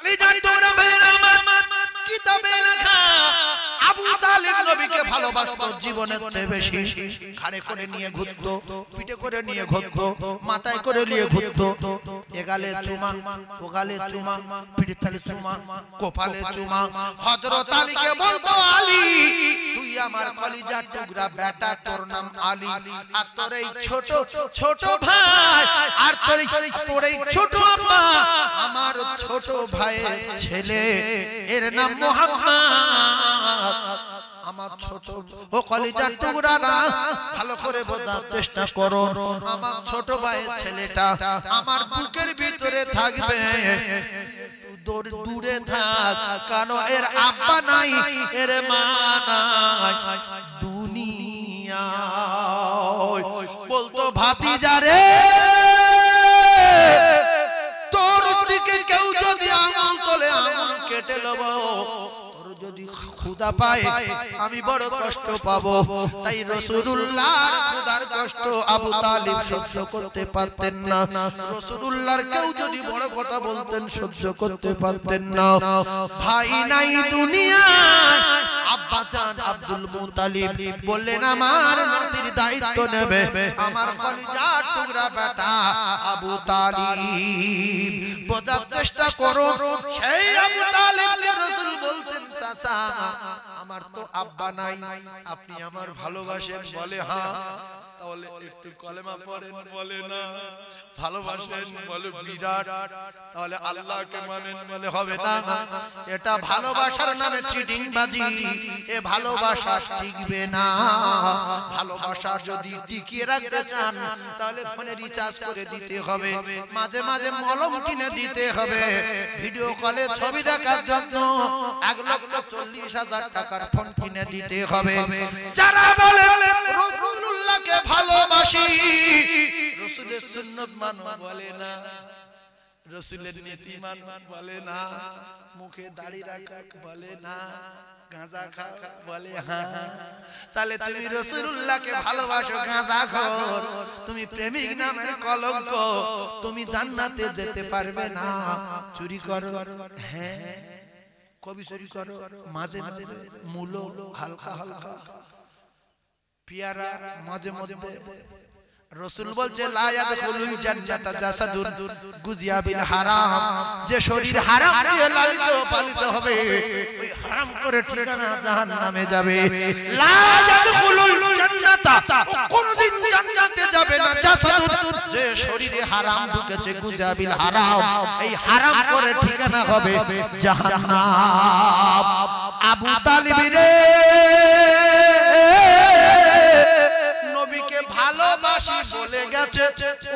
কলিজার টুকরা ভাইরা আমার কিতাবে লেখা আবু তালিব নবীকে ভালোবাসতো জীবনের চেয়ে বেশি। ঘাড়ে করে নিয়ে ঘুরতো, পিঠে করে নিয়ে ঘুরতো, মাথায় করে নিয়ে ঘুরতো। এগালে চুমা, ওগালে চুমা, পিঠে তালে চুমা, কপালে চুমা। হযরত আলীকে বলতো, আলী তুই আমার কলিজার টুকরা বেটা, তোর নাম আলী। আর তোর এই ছোট ছোট ভাই, আর তোর এই ছোট আম্মা আমার ছোট ভাইয়ের ছেলে, এর নাম মুহাম্মদ। আমার ছোট ও কলিজার টুকরারা ভালো করে বোঝার চেষ্টা করো, আমার ছোট ভাইয়ের ছেলেটা আমার বুকের ভিতরে থাকবে। দূরে থাক, কারণ এর আব্বা নাই, এর মা নাই দুনিয়ায়। বলতো ভাতিজা রে, তোর দিকে কেউ যদি আঙুল তোলে আঙুল কেটে নেব। যদি ক্ষুধা পায় আমি বড় কষ্ট পাবো। তাই রাসূলুল্লাহর ক্ষুধার কষ্ট আবু তালিব সহ্য করতে পারতেন না। রাসূলুল্লাহর কেউ যদি বড় কথা বলতেন সহ্য করতে পারতেন না। ভাই নাই দুনিয়ায়, আব্বা জান আব্দুল মুত্তালিব বললেন আমার নাতির দায়িত্ব নেবে আমার কলিজার টুকরা বেটা আবু তালিব। বোঝার চেষ্টা করো, সেই আবু তালিবকে রাসূল বলতেন, চাচা আমার তো আব্বা নাই, আপনি আমার ভালোবাসেন? বলে হ্যাঁ। তাহলে একটু কলেমা পড়েন? বলে না। ভালোবাসেন? বলে বিরাট। তাহলে আল্লাহকে মানেন? বলে হবে না। এটা ভালোবাসার নামে চিটিংবাজি, এ ভালোবাসা টিকবে না। ভালোবাসা যদি টিকিয়ে রাখতে চান তাহলে ফোনে রিচার্জ করে দিতে হবে, মাঝে মাঝে মলম কিনে দিতে হবে, ভিডিও কলে ছবি দেখার জন্য 1,40,000 টাকার ফোন কিনে দিতে হবে। যারা বলে রাসূলুল্লাহকে ভালোবাসি, রাসূলের সুন্নাত মানো, বলে না। রাসূলের নীতি মানো, বলে না। মুখে দাড়ি রাখা, বলে না। গাঁজা খাও, বলে হ্যাঁ। তাহলে তুমি রাসূলুল্লাহকে ভালোবাসো, গাঁজাখোর, তুমি প্রেমিক নামের কলঙ্ক, তুমি জান্নাতে যেতে পারবে না। চুরি করো, হ্যাঁ। কবি চুরি করো, মাঝে মাঝে মূলো হালকা হালকা, পিয়ারা মাঝে মধ্যে। রাসূল বলছে লা ইয়াদখুলুল জান্নাতা জাসাদুন গুজিয়া বিল হারাম। যে শরীর হারাম দিয়ে লালিত পালিত হবে, ওই হারাম করে ঠিকানা জাহান্নামে যাবে। লা ইয়াদখুলুল জান্নাতা, কোনদিন জান্নাতে যাবে না, জাসাদুন যে শরীরে হারাম ঢুকেছে, গুজিয়া বিল হারাম, এই হারাম করে ঠিকানা হবে জাহান্নাম। আবু তালিব রে, নবীকে ভালোবাসি বলে গেছে,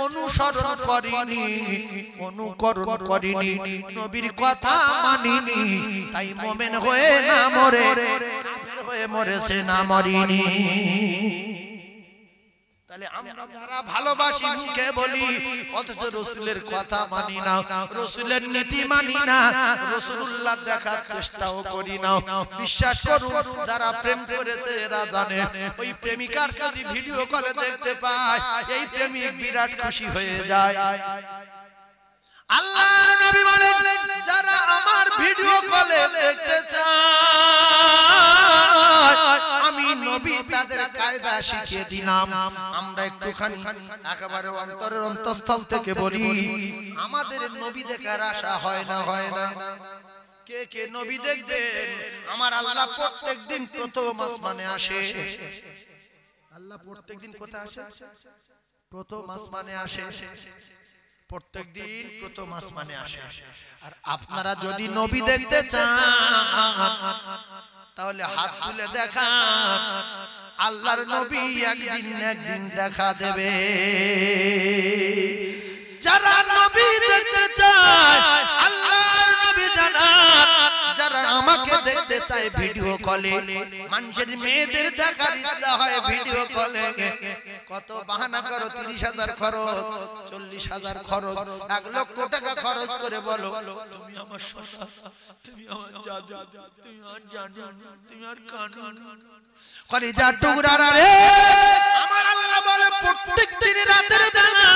অনুসরণ করিনি, অনুকরণ করিনি, নবীর কথা মানিনি, তাই মুমিন হয়ে না মরে, কাফের হয়ে মরেছে, না মরিনি। তাহলে আমরা যারা ভালোবাসি মুখে বলি, অথচ রাসূলের কথা মানি না, রাসূলের নীতি মানি না, রাসূলুল্লাহ দেখার চেষ্টাও করি না। বিশ্বাস করুন, যারা প্রেম করেছে এরা জানে, ওই প্রেমিকার যদি ভিডিও কলে দেখতে পায়, এই প্রেমিক বিরাট খুশি হয়ে যায়। আল্লাহর নবী বলেন, যারা আমার ভিডিও কলে দেখতে চায়, আমি নবী তাদের কায়দা শিখিয়ে দিলাম। আমরা একটুখানি একেবারে অন্তরের অন্তঃস্থল থেকে বলি, আমাদের নবী দেখার আশা হয় না? হয় না? কে কে নবী দেখবেন? আমার আল্লাহ প্রত্যেকদিন প্রথম আসমানে আসে। আল্লাহ প্রত্যেকদিন কোথায় আসে? প্রথম আসমানে আসে। প্রত্যেকদিন প্রথম আসমানে আসে। আর আপনারা যদি নবী দেখতে চান তাহলে হাত তুলে দেখান, আল্লাহর নবী একদিন একদিন দেখা দেবে। যারা নবী দেখতে চায় আল্লাহর নবী জানান, যারা আমাকে দেখতে চায় ভিডিও কলে, মানুষের মেয়েদের দেখার ইচ্ছা হয় ভিডিও কলে, কত বাহানা করো, 30,000 খরচ, 40,000 খরচ, 1 লক্ষ টাকা খরচ করে বলো তুমি আমার সোনা, তুমি আমার জাদু, তুমি আমার জাদু, তুমি আমার কানুন, কলিজার টুকরারা রে। আমার আল্লাহ বলে প্রত্যেক দিন রাতের বেলা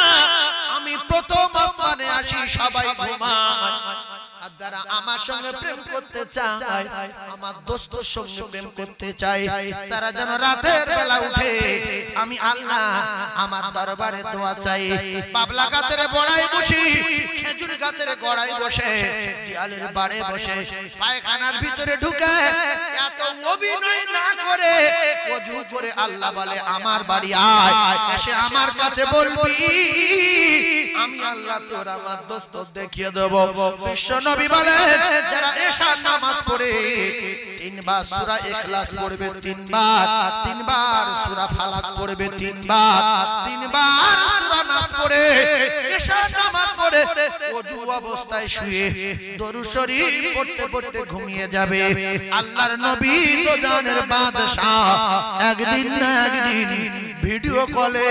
আমি প্রথম আসমানে আসি, সবাই ঘুমায়। আর যারা আমার সঙ্গে প্রেম করতে চায়, আমার দোস্তের সঙ্গে প্রেম করতে চায়, তারা যেন রাতের বেলা উঠে আমি আল্লাহ আমার দরবারে দোয়া চাই। বাবলা গাছের গোড়ায় বসি, খেজুর গাছের গোড়ায় বসে, দেয়ালের বাড়ে বসে, পায়খানার ভিতরে ঢুকে এত অভিনয় না করে ওযু করে আল্লাহ বলে আমার বাড়ি আয়, এসে আমার কাছে বলবি আমি আল্লাহ তোর আমার দোস্ত দেখিয়ে দেব। বিশ্ব নবী বলেন যারা এশার নামাজ পড়ে তিনবার সূরা ইখলাস পড়বে, তিনবার সূরা ফালাক পড়বে, তিনবার সূরা নাস পড়ে এশার নামাজ পড়ে ওযু অবস্থায় শুয়ে দরুদ শরীফ পড়তে পড়তে ঘুমিয়ে যাবে। আল্লাহর নবী তো জানের বাদশা, একদিন না একদিন ভিডিও কলে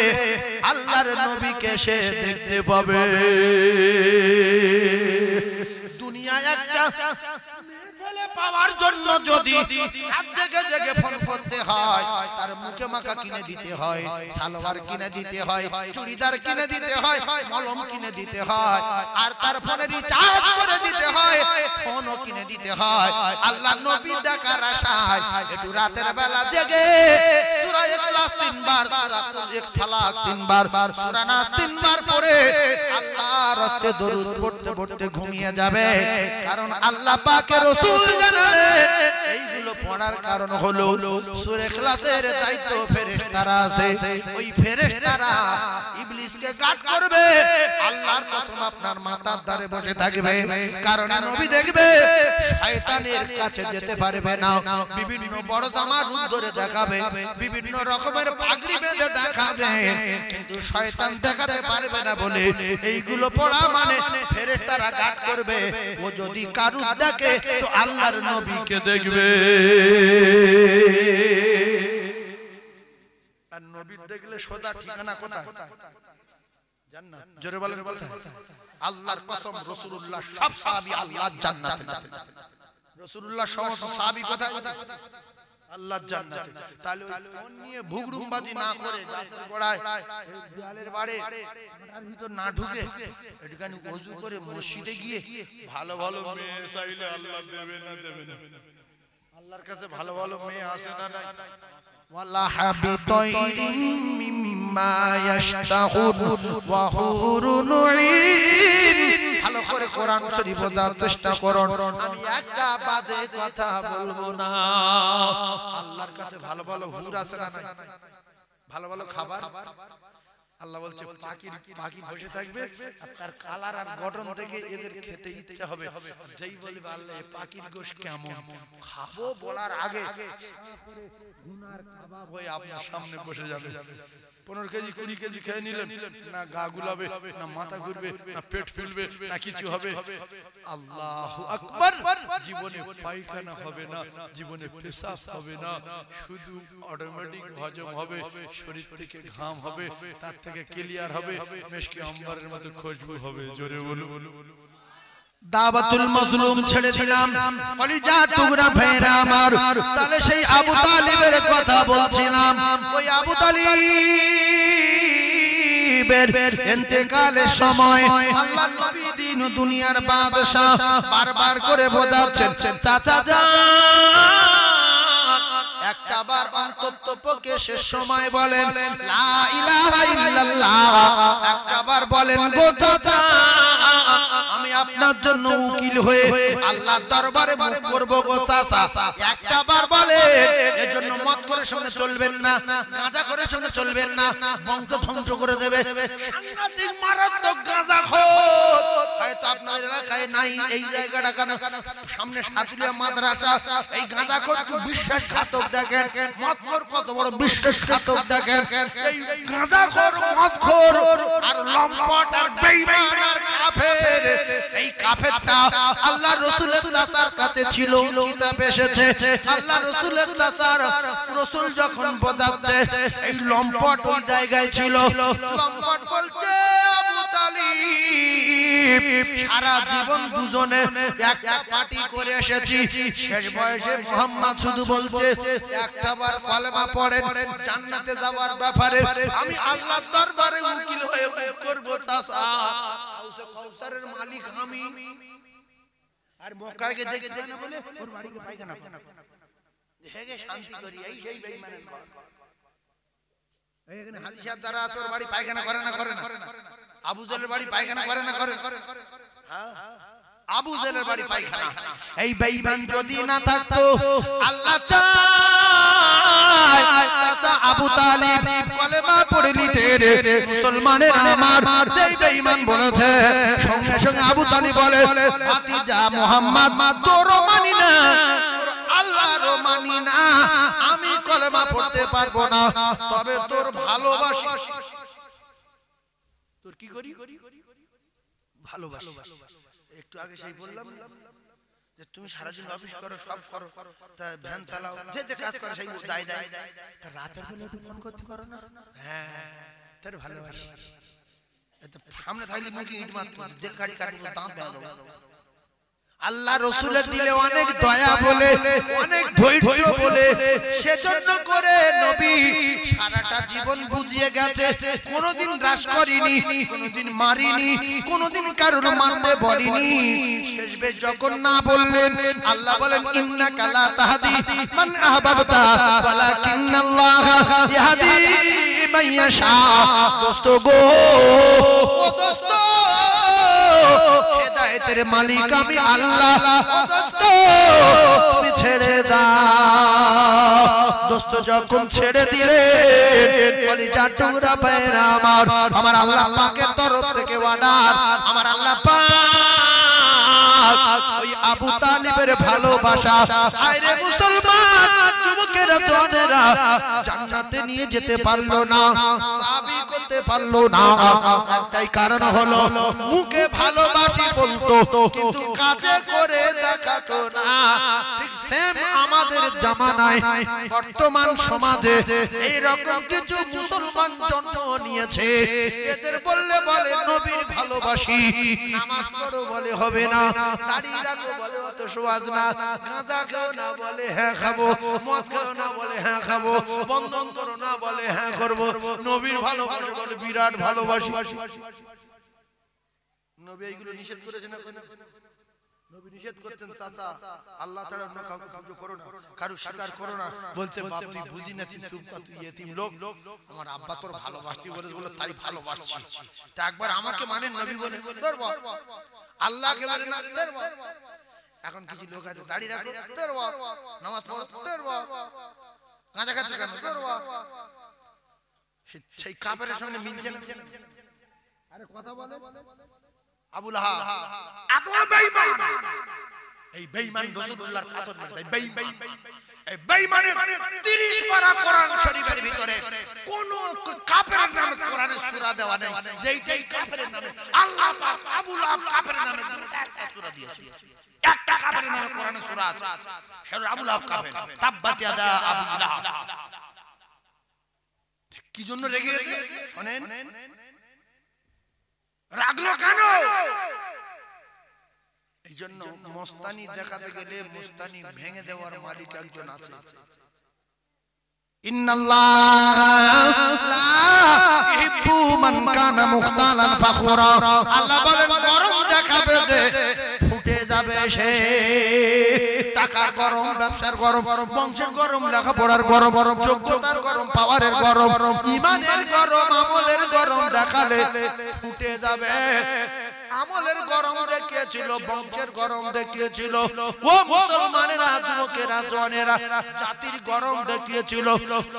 আল্লাহর নবীকে সে দেখতে পাবে। দুনিয়ায় একটা ছেলে পাওয়ার জন্য যদি রাত জেগে জেগে ফোন করতে হয়, তার মুখে মাখা কিনে দিতে হয়, সালোয়ার কিনে দিতে হয়, চুড়িদার কিনে দিতে হয়, মলম কিনে দিতে হয়, আর তার ফোনে রিচার্জ করে দিতে হয়, ফোনও কিনে দিতে হয়। আল্লাহ নবী দেখার আশায় একটু রাতের বেলা জেগে সূরা ইখলাস তিনবার, সূরা ফালাক তিনবার, সূরা নাস তিনবার পড়ে আল্লাহর রাস্তে দরুদ পড়তে পড়তে ঘুমিয়ে যাবে। কারণ আল্লাহ পাকের রাসূল জানালেন এইগুলো পড়ার কারণ হলো সূরা ইখলাসের দায়িত্ব ফেরেশতারা আছে, ওই ফেরেশতারা ইবলিসকে গার্ড করবে। আল্লাহর কসম আপনার মাথার ধারে বসে থাকবে, কারণ নবী দেখবে শয়তানের কাছে যেতে পারবে না। বিভিন্ন বড় জামার রূপ ধরে দেখাবে, বিভিন্ন রকমের পাগড়ি বেঁধে দেখাবে, কিন্তু শয়তান দেখাতে পারবে না বলে এইগুলো পড়া মানে ফেরেশতারা গার্ড করবে। ও যদি কারু দেখে তো আল্লাহর নবীকে দেখবে, আর নবী দেখলে সোজা ঠিকানা কোথায় জান্নাত। জোরে বলেন কোথায়? আল্লাহর কসম রাসূলুল্লাহ সব সাহাবী আল্লাহর জান্নাতে, রাসূলুল্লাহ সমস্ত সাহাবী কোথায়? আল্লাহর জান্নাতে। তাহলে কোন নিয়ে ভুগরুমবাজি না করে গাছের গোড়ায় দেয়ালের বাড়ে তার ভিতর না ঢুকে একটুখানি ওযু করে মসজিদে গিয়ে ভালো ভালো মেয়ে চাইলে আল্লাহ দেবে না, দেবে না। আল্লাহর কাছে ভালো ভালো মেয়ে আছে না নাই? ওয়ালা হাবিতাইরিন মিম্মা ইয়াশতাহুন ওয়া হুরুন উইন। ভালো করে কোরআন শরীফ বোঝার চেষ্টা করুন, আমি একটা বাজে কথা বলবো না। আল্লাহর কাছে ভালো ভালো হুর আছে না নাই? ভালো ভালো খাবার আল্লাহ বলছে পাখি বসে থাকবে, আর তার কালার আর গঠন থেকে এদের খেতে ইচ্ছা হবে। যেই বলবে আল্লাহ এই পাখির গোশত কেমন খাবো বলার আগে গুনার কাবাব হয়ে আপনার সামনে বসে যাবে। 15 কেজি 20 কেজি খেয়ে নিলেন না, গা গুলাবে না, মাথা ঘুরবে না, পেট ফুলবে না, কিছু হবে। আল্লাহু আকবার। জীবনে পায়খানা হবে না, জীবনে পেশাব হবে না, শুধু অটোমেটিক হজম হবে, শরীর থেকে ঘাম হবে, তার থেকে ক্লিয়ার হবে, মেশকে আম্বারের মতো খুশবু হবে। জোরে বলুন। দাওয়াতুল মাজলুম ছেড়ে দিলাম, কলিজার টুকরা ভাইরা আমার। তাহলে সেই আবু তালিবের কথা বলছিলাম, ওই আবু তালিবের ইন্তেকালের সময় আল্লাহর নবী দিন দুনিয়ার বাদশা বারবার করে বোঝাচ্ছেন, চাচা যান একটা বার অন্তত পক্ষে শেষ সময় বলেন লা ইলাহা ইল্লাল্লাহ, একটা বার বলেন গো চাচা আমি আপনার জন্য উকিল হয়ে আল্লাহর দরবারে মুখ করব গো চাচা। একটা বার বলেন, এজন্য মত করে শুনে চলবেন না, গাঁজা করে শুনে চলবেন না, বংশ ধ্বংস করে দেবে। সাংঘাতিক মারাত্মক গাঁজাখোর হয়তো আপনার এলাকায় নাই, এই জায়গাটা কেন সামনে সাতুরিয়া মাদ্রাসা, এই গাঁজাখোর বিশ্বাসঘাতক দেখেন, মদখোর কত বড় বিশ্বাসঘাতক দেখেন। এই গাঁজাখোর, মদখোর আর লম্পট আর বেঈমান আর কাফের, এই কাফেরটা আল্লাহর রাসূলের চাচার কাছে ছিল, কিতাব এসেছে আল্লাহর রাসূলের চাচার রাসূল যখন বোঝাচ্ছে এই লম্পট ওই জায়গায় ছিল। লম্পট বলছে আবু তালিব সারা জীবন দুজনে একটা পার্টি করে এসেছি, শেষ বয়সে মুহাম্মদ শুধু বলছে একটাবার কলেমা পড়েন জান্নাতে যাওয়ার ব্যাপারে আমি আল্লাহর দরবারে উকিল হয়ে করব চাচা। কাউসারের মালিক আমি, আর মক্কাকে দেখে না বলে ওর বাড়িতে পায়খানা হেগে শান্তি করি এই সেই বেঈমানের ঘর। এইখানে হাজী সাহেব দ্বারা আছে ওর বাড়ি পায়খানা করে না করে না? আবু জেলের বাড়ি পায়খানা করে না করে? হ্যাঁ, আবু জেলের বাড়ি পায়খানা। এই বেঈমান যদি না থাকতো আল্লাহ চায় চাচা আবু তালিব কলেমা পড়ে নিতেন। মুসলমানের আমার যেই বেঈমান বলেছে সঙ্গে সঙ্গে আবু তালিব বলে ভাতিজা মুহাম্মদ তোরও মানি না তোর আল্লাহরও মানি না, আমি কলেমা পড়তে পারবো না, তবে তোর ভালোবাসি। তোর কি করি? ভালোবাসি। একটু আগে সেই বললাম যে তুমি সারাদিন অফিস করো, সব করো, তা ভ্যান চালাও, যে যে কাজ করো সেই দায় দায়, তা রাতের বেলা একটু ফোন করতে পারো না? হ্যাঁ, তোর ভালোবাসি। সামনে থাকলে মুখে ইট মারতো, যে গাড়ি কাটবো দাঁত বেঁধে দেবো। আল্লাহ রসুলের দিলে অনেক দয়া বলে, অনেক ধৈর্য বলে, সেজন্য করে নবী সারাটা জীবন বুঝিয়ে গেছে, কোনোদিন রাস করিনি, কোনোদিন মারিনি, কোনোদিন কারোর মারতে বলিনি। শেষ বেশ যখন না বললেন, আল্লাহ বলেন ইন্নাকা লা তাহদি মান আহবাবতা ওয়ালাকিন্নাল্লাহ ইয়াহদি মান ইয়াশা। দোস্ত গো, ও দোস্ত, হেদায়েতের মালিক আমি আল্লাহ, দোস্ত তুমি ছেড়ে দাও। দোস্ত যখন ছেড়ে দিলেন কলিজার টুকরা পায়রা আমার আল্লাহ পাকের তরফ থেকে অর্ডার, আমার আল্লাহ পাক ওই আবু তালিবের ভালোবাসা। আরে মুসলমান যুবকেরা জনেরা জান্নাতে নিয়ে যেতে পারলো না, সাবি করতে পারলো না, একটাই কারণ হলো মুখে ভালোবাসি বলতো কিন্তু কাজে করে দেখাতো না। ঠিক সেম আমাদের জামানায় বর্তমান সমাজে এই রকম কিছু মুসলমান জন্ম নিয়েছে। এদের বললে বলে নবীর ভালোবাসি, নামাজ পড়ো বলে হবে না, দাড়ি রাখো বলে অত সওয়াজ না, গাঁজা খাও না বলে হ্যাঁ খাবো, মদ খাও না বলে হ্যাঁ খাবো, বন্ধন করো না বলে হ্যাঁ করবো, নবীর ভালোবাসা বলে বিরাট ভালোবাসি। নবী এইগুলো নিষেধ করেছে না? নবী নিষেধ করতেন চাচা আল্লাহ ছাড়া অন্য কাউকে পুজো করো না, কারো স্বীকার করো না। বলছে বাপ তুই বুঝি না, তুই চুপ কর, তুই এতিম লোক, আমার আব্বা তোর ভালোবাসতি বলে বলে তাই ভালোবাসছি। তা একবার আমাকে মানেন নবী বলে ধরবো, আল্লাহকে বলে না ধরবো। এখন কিছু লোক আছে দাড়ি রাখো ধরবো, নামাজ পড়ো ধরবো, গাঁজা খাচ্ছে কেন ধরবো, সেই কাফেরের সঙ্গে মিলছে না। আরে কথা বলে আবু লাহাব এত বেঈমান, এই বেঈমান রাসূলুল্লাহর পাথর মারছে। বেঈমান, এই বেঈমানের 30 পারা কোরআন শরীফের ভিতরে কোন কাফেরের নামে কোরআনে সূরা দেওয়া নেই, যেই কাফেরের নামে আল্লাহ পাক আবু লাহাব কাফেরের নামে একটা সূরা দিয়েছে। একটা কাফেরের নামে কোরআনে সূরা আছে, সেটা আবু লাহাব কাফের। তাব্বাত ইয়াদা আবু লাহাব। কি জন্য রেগে গেছে শুনেন? রাগলো কেন? এই জন্য মস্তানি দেখাতে গেলে মস্তানি ভেঙে দেওয়ার মালিক একজন আছে। ইন্নাল্লাহ লা ইহিব্বু মান কানা মুখতালান ফাখুরা। আল্লাহ বলেন গরম দেখাবে যে ফুটে যাবে সে। টাকার গরম, ব্যবসার গরম, বংশের গরম, লেখাপড়ার গরম, যোগ্যতার গরম, পাওয়ারের গরম, ইমানের গরম, আমলের গরম দেখালে ফুটে যাবে। আমলের গরম দেখিয়েছিল, বংশের গরম দেখিয়েছিল, ও মুসলমানেরা, যুবকেরা, জওয়ানেরা, জাতির গরম দেখিয়েছিল।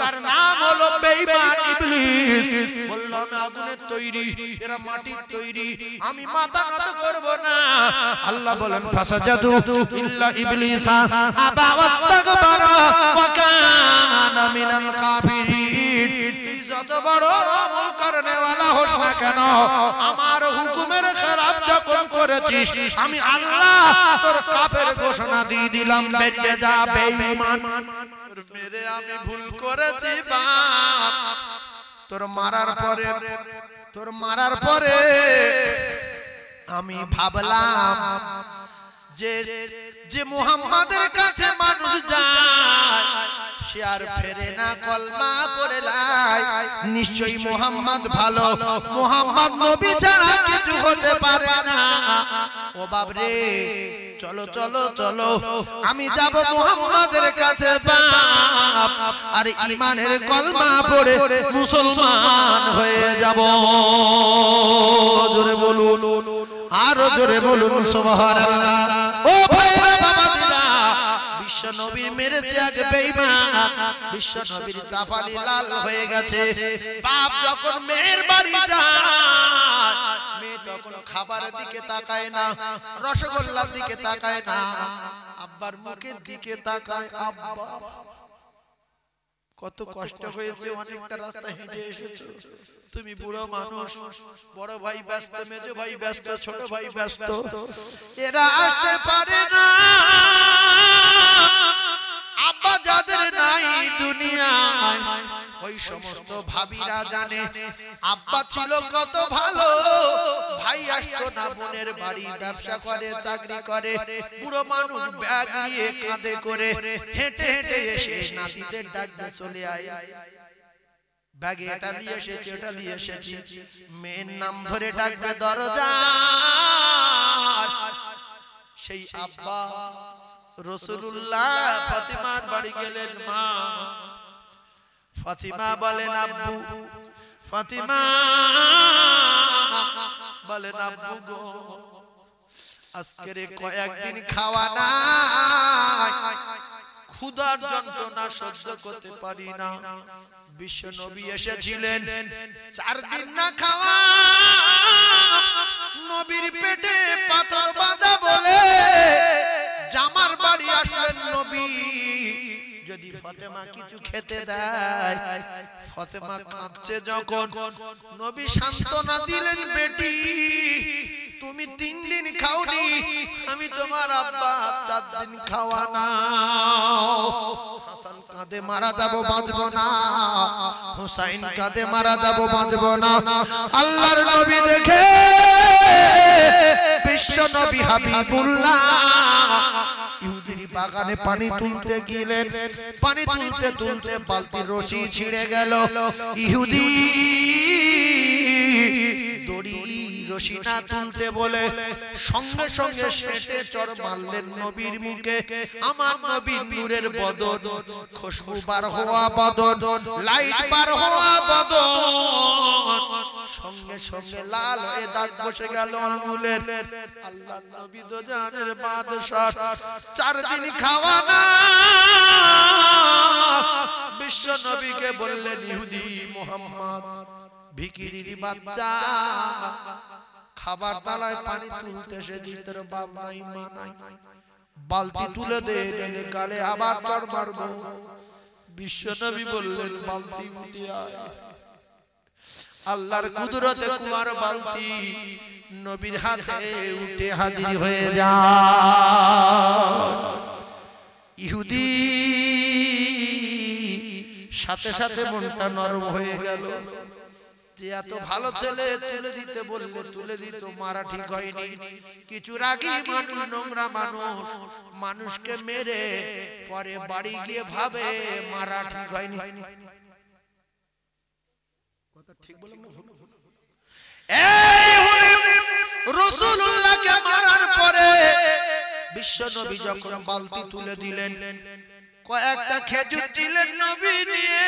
তার নাম হলো বেঈমান ইবলিস। বলল আমি আগুনের তৈরি, এরা মাটির তৈরি, আমি মাথা নত করব না। আল্লাহ বলেন ফাসাজাদু ইল্লা ইবলিসা আবা ওয়াস্তাগবারা ওয়া কানা মিনাল কাফিরিন। যত বড় আমল করনে ওয়ালা হোস না কেন, আমার হুকুমের খেলাফ যখন করেছিস আমি আল্লাহ তোর কাফের ঘোষণা দিয়ে দিলাম, বেরিয়ে যা বেঈমান। মেরে আমি ভুল করেছি বাপ, তোর মারার পরে আমি ভাবলাম যে মুহাম্মাদের কাছে মানুষ যায় সে আর ফেরে না, কলমা পড়ে লাই, নিশ্চয়ই মুহাম্মদ ভালো, মুহাম্মদ নবী ছাড়া কিছু হতে পারে না। ও বাবরে চলো চলো চলো আমি যাব মুহাম্মাদের কাছে বাপ আর ঈমানের কলমা পড়ে মুসলমান হয়ে যাব জোরে বলুন আরো জোরে বলুন সুবহানাল্লাহ ও ভাইরা বাবাজিরা বিশ্ব নবী মেরেছে আজ বেঈমান বিশ্ব নবীর চাপালি লাল হয়ে গেছে বাপ যখন মেয়ের বাড়ি যায় মেয়ে তখন খাবারের দিকে তাকায় না রসগোল্লার দিকে তাকায় না আব্বার মুখের দিকে তাকায় আব্বা কত কষ্ট হয়েছে অনেকটা রাস্তা হেঁটে এসেছো তুমি বুড়ো মানুষ বড় ভাই ব্যস্ত মেজো ভাই ব্যস্ত ছোট ভাই ব্যস্ত এরা আসতে পারে না আব্বা যাদের নাই দুনিয়ায় ওই সমস্ত ভাবিরা জানে আব্বা ছিল কত ভালো ভাই আসতো না বোনের বাড়ি ব্যবসা করে চাকরি করে বুড়ো মানুষ ব্যাগ নিয়ে কাঁধে করে হেঁটে হেঁটে এসে নাতিদের ডাকতে চলে আয় ব্যাগে এটা নিয়ে এসেছি ওটা নিয়ে এসেছি মেয়ের নাম ধরে ডাকবে দরজা সেই আব্বা রাসূলুল্লাহ ফাতিমার বাড়ি গেলেন মা ফাতিমা বলেন আব্বু ফাতিমা বলেন আব্বু গো আজকের কয়েকদিন খাওয়া নাই ক্ষুধার যন্ত্রণা সহ্য করতে পারি না বিশ্ব নবী এসেছিলেন 4 দিন না খাওয়া নবীর পেটে পাথর বাঁধা বলে জামার বাড়ি আসলেন নবী যদি ফাতেমা কিছু খেতে দেয় ফাতেমা কাঁদছে যখন নবী সান্ত্বনা দিলেন বেটি তুমি 3 দিন খাওনি আমি তোমার আব্বা 4 দিন খাওয়া না হাসান কাঁদে মারা যাব বাঁচব না হুসাইন কাঁদে মারা যাব বাঁচব না আল্লাহর নবী দেখে বিশ্ব নবী হাবিবুল্লাহ ইহুদির বাগানে পানি তুলতে গেলেন পানি তুলতে তুলতে বালতির রশি ছিঁড়ে গেল ইহুদি দড়ি রশি না তুলতে বলে সঙ্গে সঙ্গে সেটে চড় মারলেন নবীর মুখে আমার নবীর নূরের বদন খুশবু বার হওয়া বদন লাইট বার হওয়া বদন সঙ্গে সঙ্গে লাল হয়ে দাগ বসে গেল আঙ্গুলের আল্লাহর নবী তো জানের বাদশা 4 দিন খাওয়া না বিশ্ব নবীকে বললেন ইহুদি মুহাম্মদ ভিখিরির বাচ্চা খাবার তালায় পানি তুলতে এসেছি তোর বাপ নাই মা নাই বালতি তুলে দে নইলে গালে আবার চড় মারবো বিশ্ব নবী বললেন বালতি উঠে আয় আল্লাহর কুদরতে কুয়ার বালতি নবীর হাতে উঠে হাজির হয়ে যায় ইহুদি সাথে সাথে মনটা নরম হয়ে গেল যে এত ভালো ছেলে তুলে দিতে বললে তুলে দিত মারা ঠিক হয়নি কিছু রাগী মানুষ নোংরা মানুষ মানুষকে মেরে পরে বাড়ি গিয়ে ভাবে মারা ঠিক হয়নি কথা ঠিক বললাম না এই রাসূলুল্লাহকে মারার পরে বিশ্ব নবী যখন বালতি তুলে দিলেন কয়েকটা খেজুর দিলেন নবী নিয়ে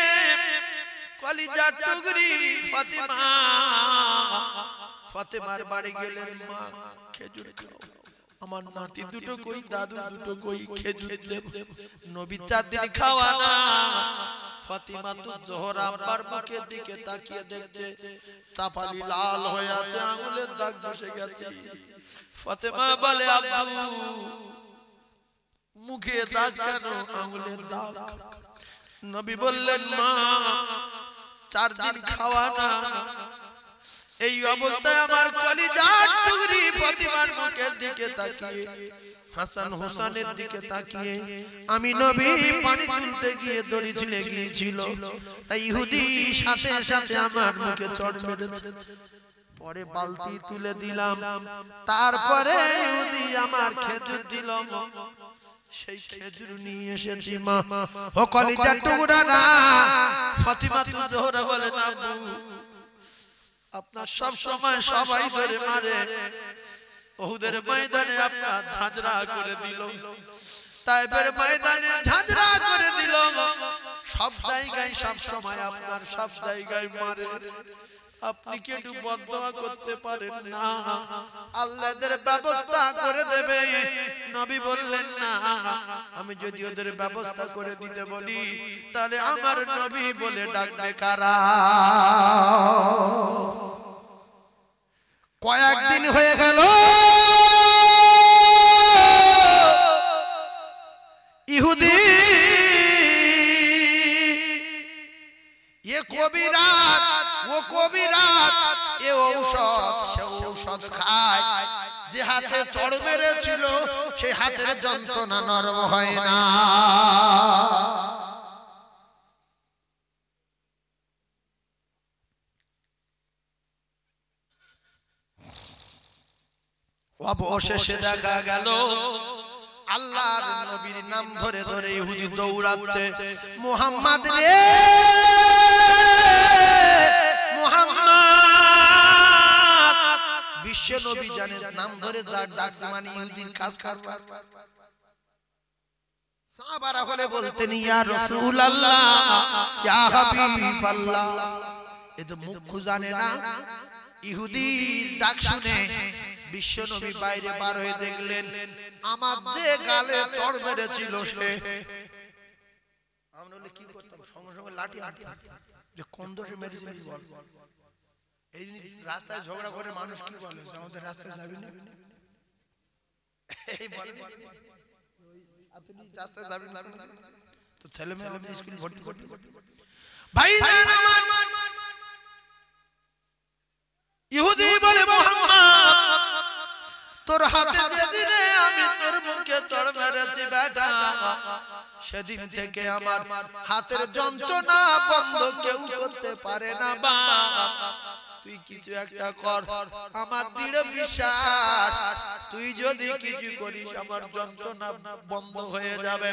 কলিজা টুকরি ফাতিমা ফাতিমার বাড়ি গেলেন মা খেজুর খাও আমার নাতি দুটো কই দাদু দুটো কই খেজুর দেব নবী 4 দিন খাওয়া না ফাতিমা তো জোহরা আব্বার মুখের দিকে তাকিয়ে দেখছে চাপালি লাল হয়ে আছে আঙ্গুলের দাগ বসে গেছে ফাতিমা বলে আব্বু মুখে দাগ কেন আঙ্গুলের দাগ নবী বললেন মা 4 দিন খাওয়া না এই অবস্থায় আমার কলিজার টুকরি ফাতিমার মুখের দিকে তাকিয়ে হাসান হোসেনের দিকে তাকিয়ে আমি নবী পানি তুলতে গিয়ে দড়ি ছিঁড়ে গিয়েছিল তাই ইহুদি সাথে সাথে আমার মুখে চড় মেরেছে পরে বালতি তুলে দিলাম তারপরে ইহুদি আমার খেজুর দিল সেই খেজুর নিয়ে এসেছি মা ও কলিজার টুকরা না ফাতিমা তু জোহরা বলে না আপনার সব সময় সবাই ধরে মারে উহুদের ময়দানে আপনার ঝাঁঝরা করে দিল, তাইফের ময়দানে ঝাঁঝরা করে দিল। সব জায়গায় সব সময় আপনার সব জায়গায় মারে। আপনি কি একটু বদদোয়া করতে পারেন না? আল্লাহ এদের ব্যবস্থা করে দেবে। নবী বললেন না, আমি যদি ওদের ব্যবস্থা করে দিতে বলি তাহলে আমার নবী বলে ডাকবে কারা? কয়েকদিন হয়ে গেল, ইহুদি এ কবিরাত ও কবিরাত, এ ঔষধ সে ঔষধ খায়। যে হাতে চড় মেরেছিল সেই হাতের যন্ত্রণা নরম হয় না। অবশেষে দেখা গেল আল্লাহর নবীর নাম ধরে ধরে ইহুদি দৌড়াচ্ছে, মুহাম্মদ রে মুহাম্মদ। বিশ্ব নবী জানে নাম ধরে যার ডাক মানে ইহুদির কাজ করবে। সাহাবারা হলে বলতেন ইয়া রাসূলুল্লাহ ইয়া হাবিবাল্লাহ। এ তো মুখ জানে না, ইহুদির ডাক শুনে বিশ্ব নবী বাইরে বার হয়ে দেখলেন আমার যে গালে চড় মেরেছিল সে। আমরা কি করতাম? সঙ্গে সঙ্গে লাঠি আনতাম, যে কোন দোষে মেরেছিস বল। এই রাস্তায় ঝগড়া করে মানুষ কি বলে, আমাদের রাস্তায় যাবি না, এই বলে আপনি রাস্তায় যাবেন না, তো ছেলে মেয়ে স্কুল ভর্তি করতে ভাই ইহুদি বলে মুহাম্মদ তোর হাতে যেদিনে আমি তোর মুখে চড় মেরেছি বেটা, সেদিন থেকে আমার হাতের যন্ত্রণা বন্ধ কেউ করতে পারে না। তুই কিছু একটা কর, আমার দৃঢ় বিশ্বাস তুই যদি কিছু করিস আমার যন্ত্রণা বন্ধ হয়ে যাবে।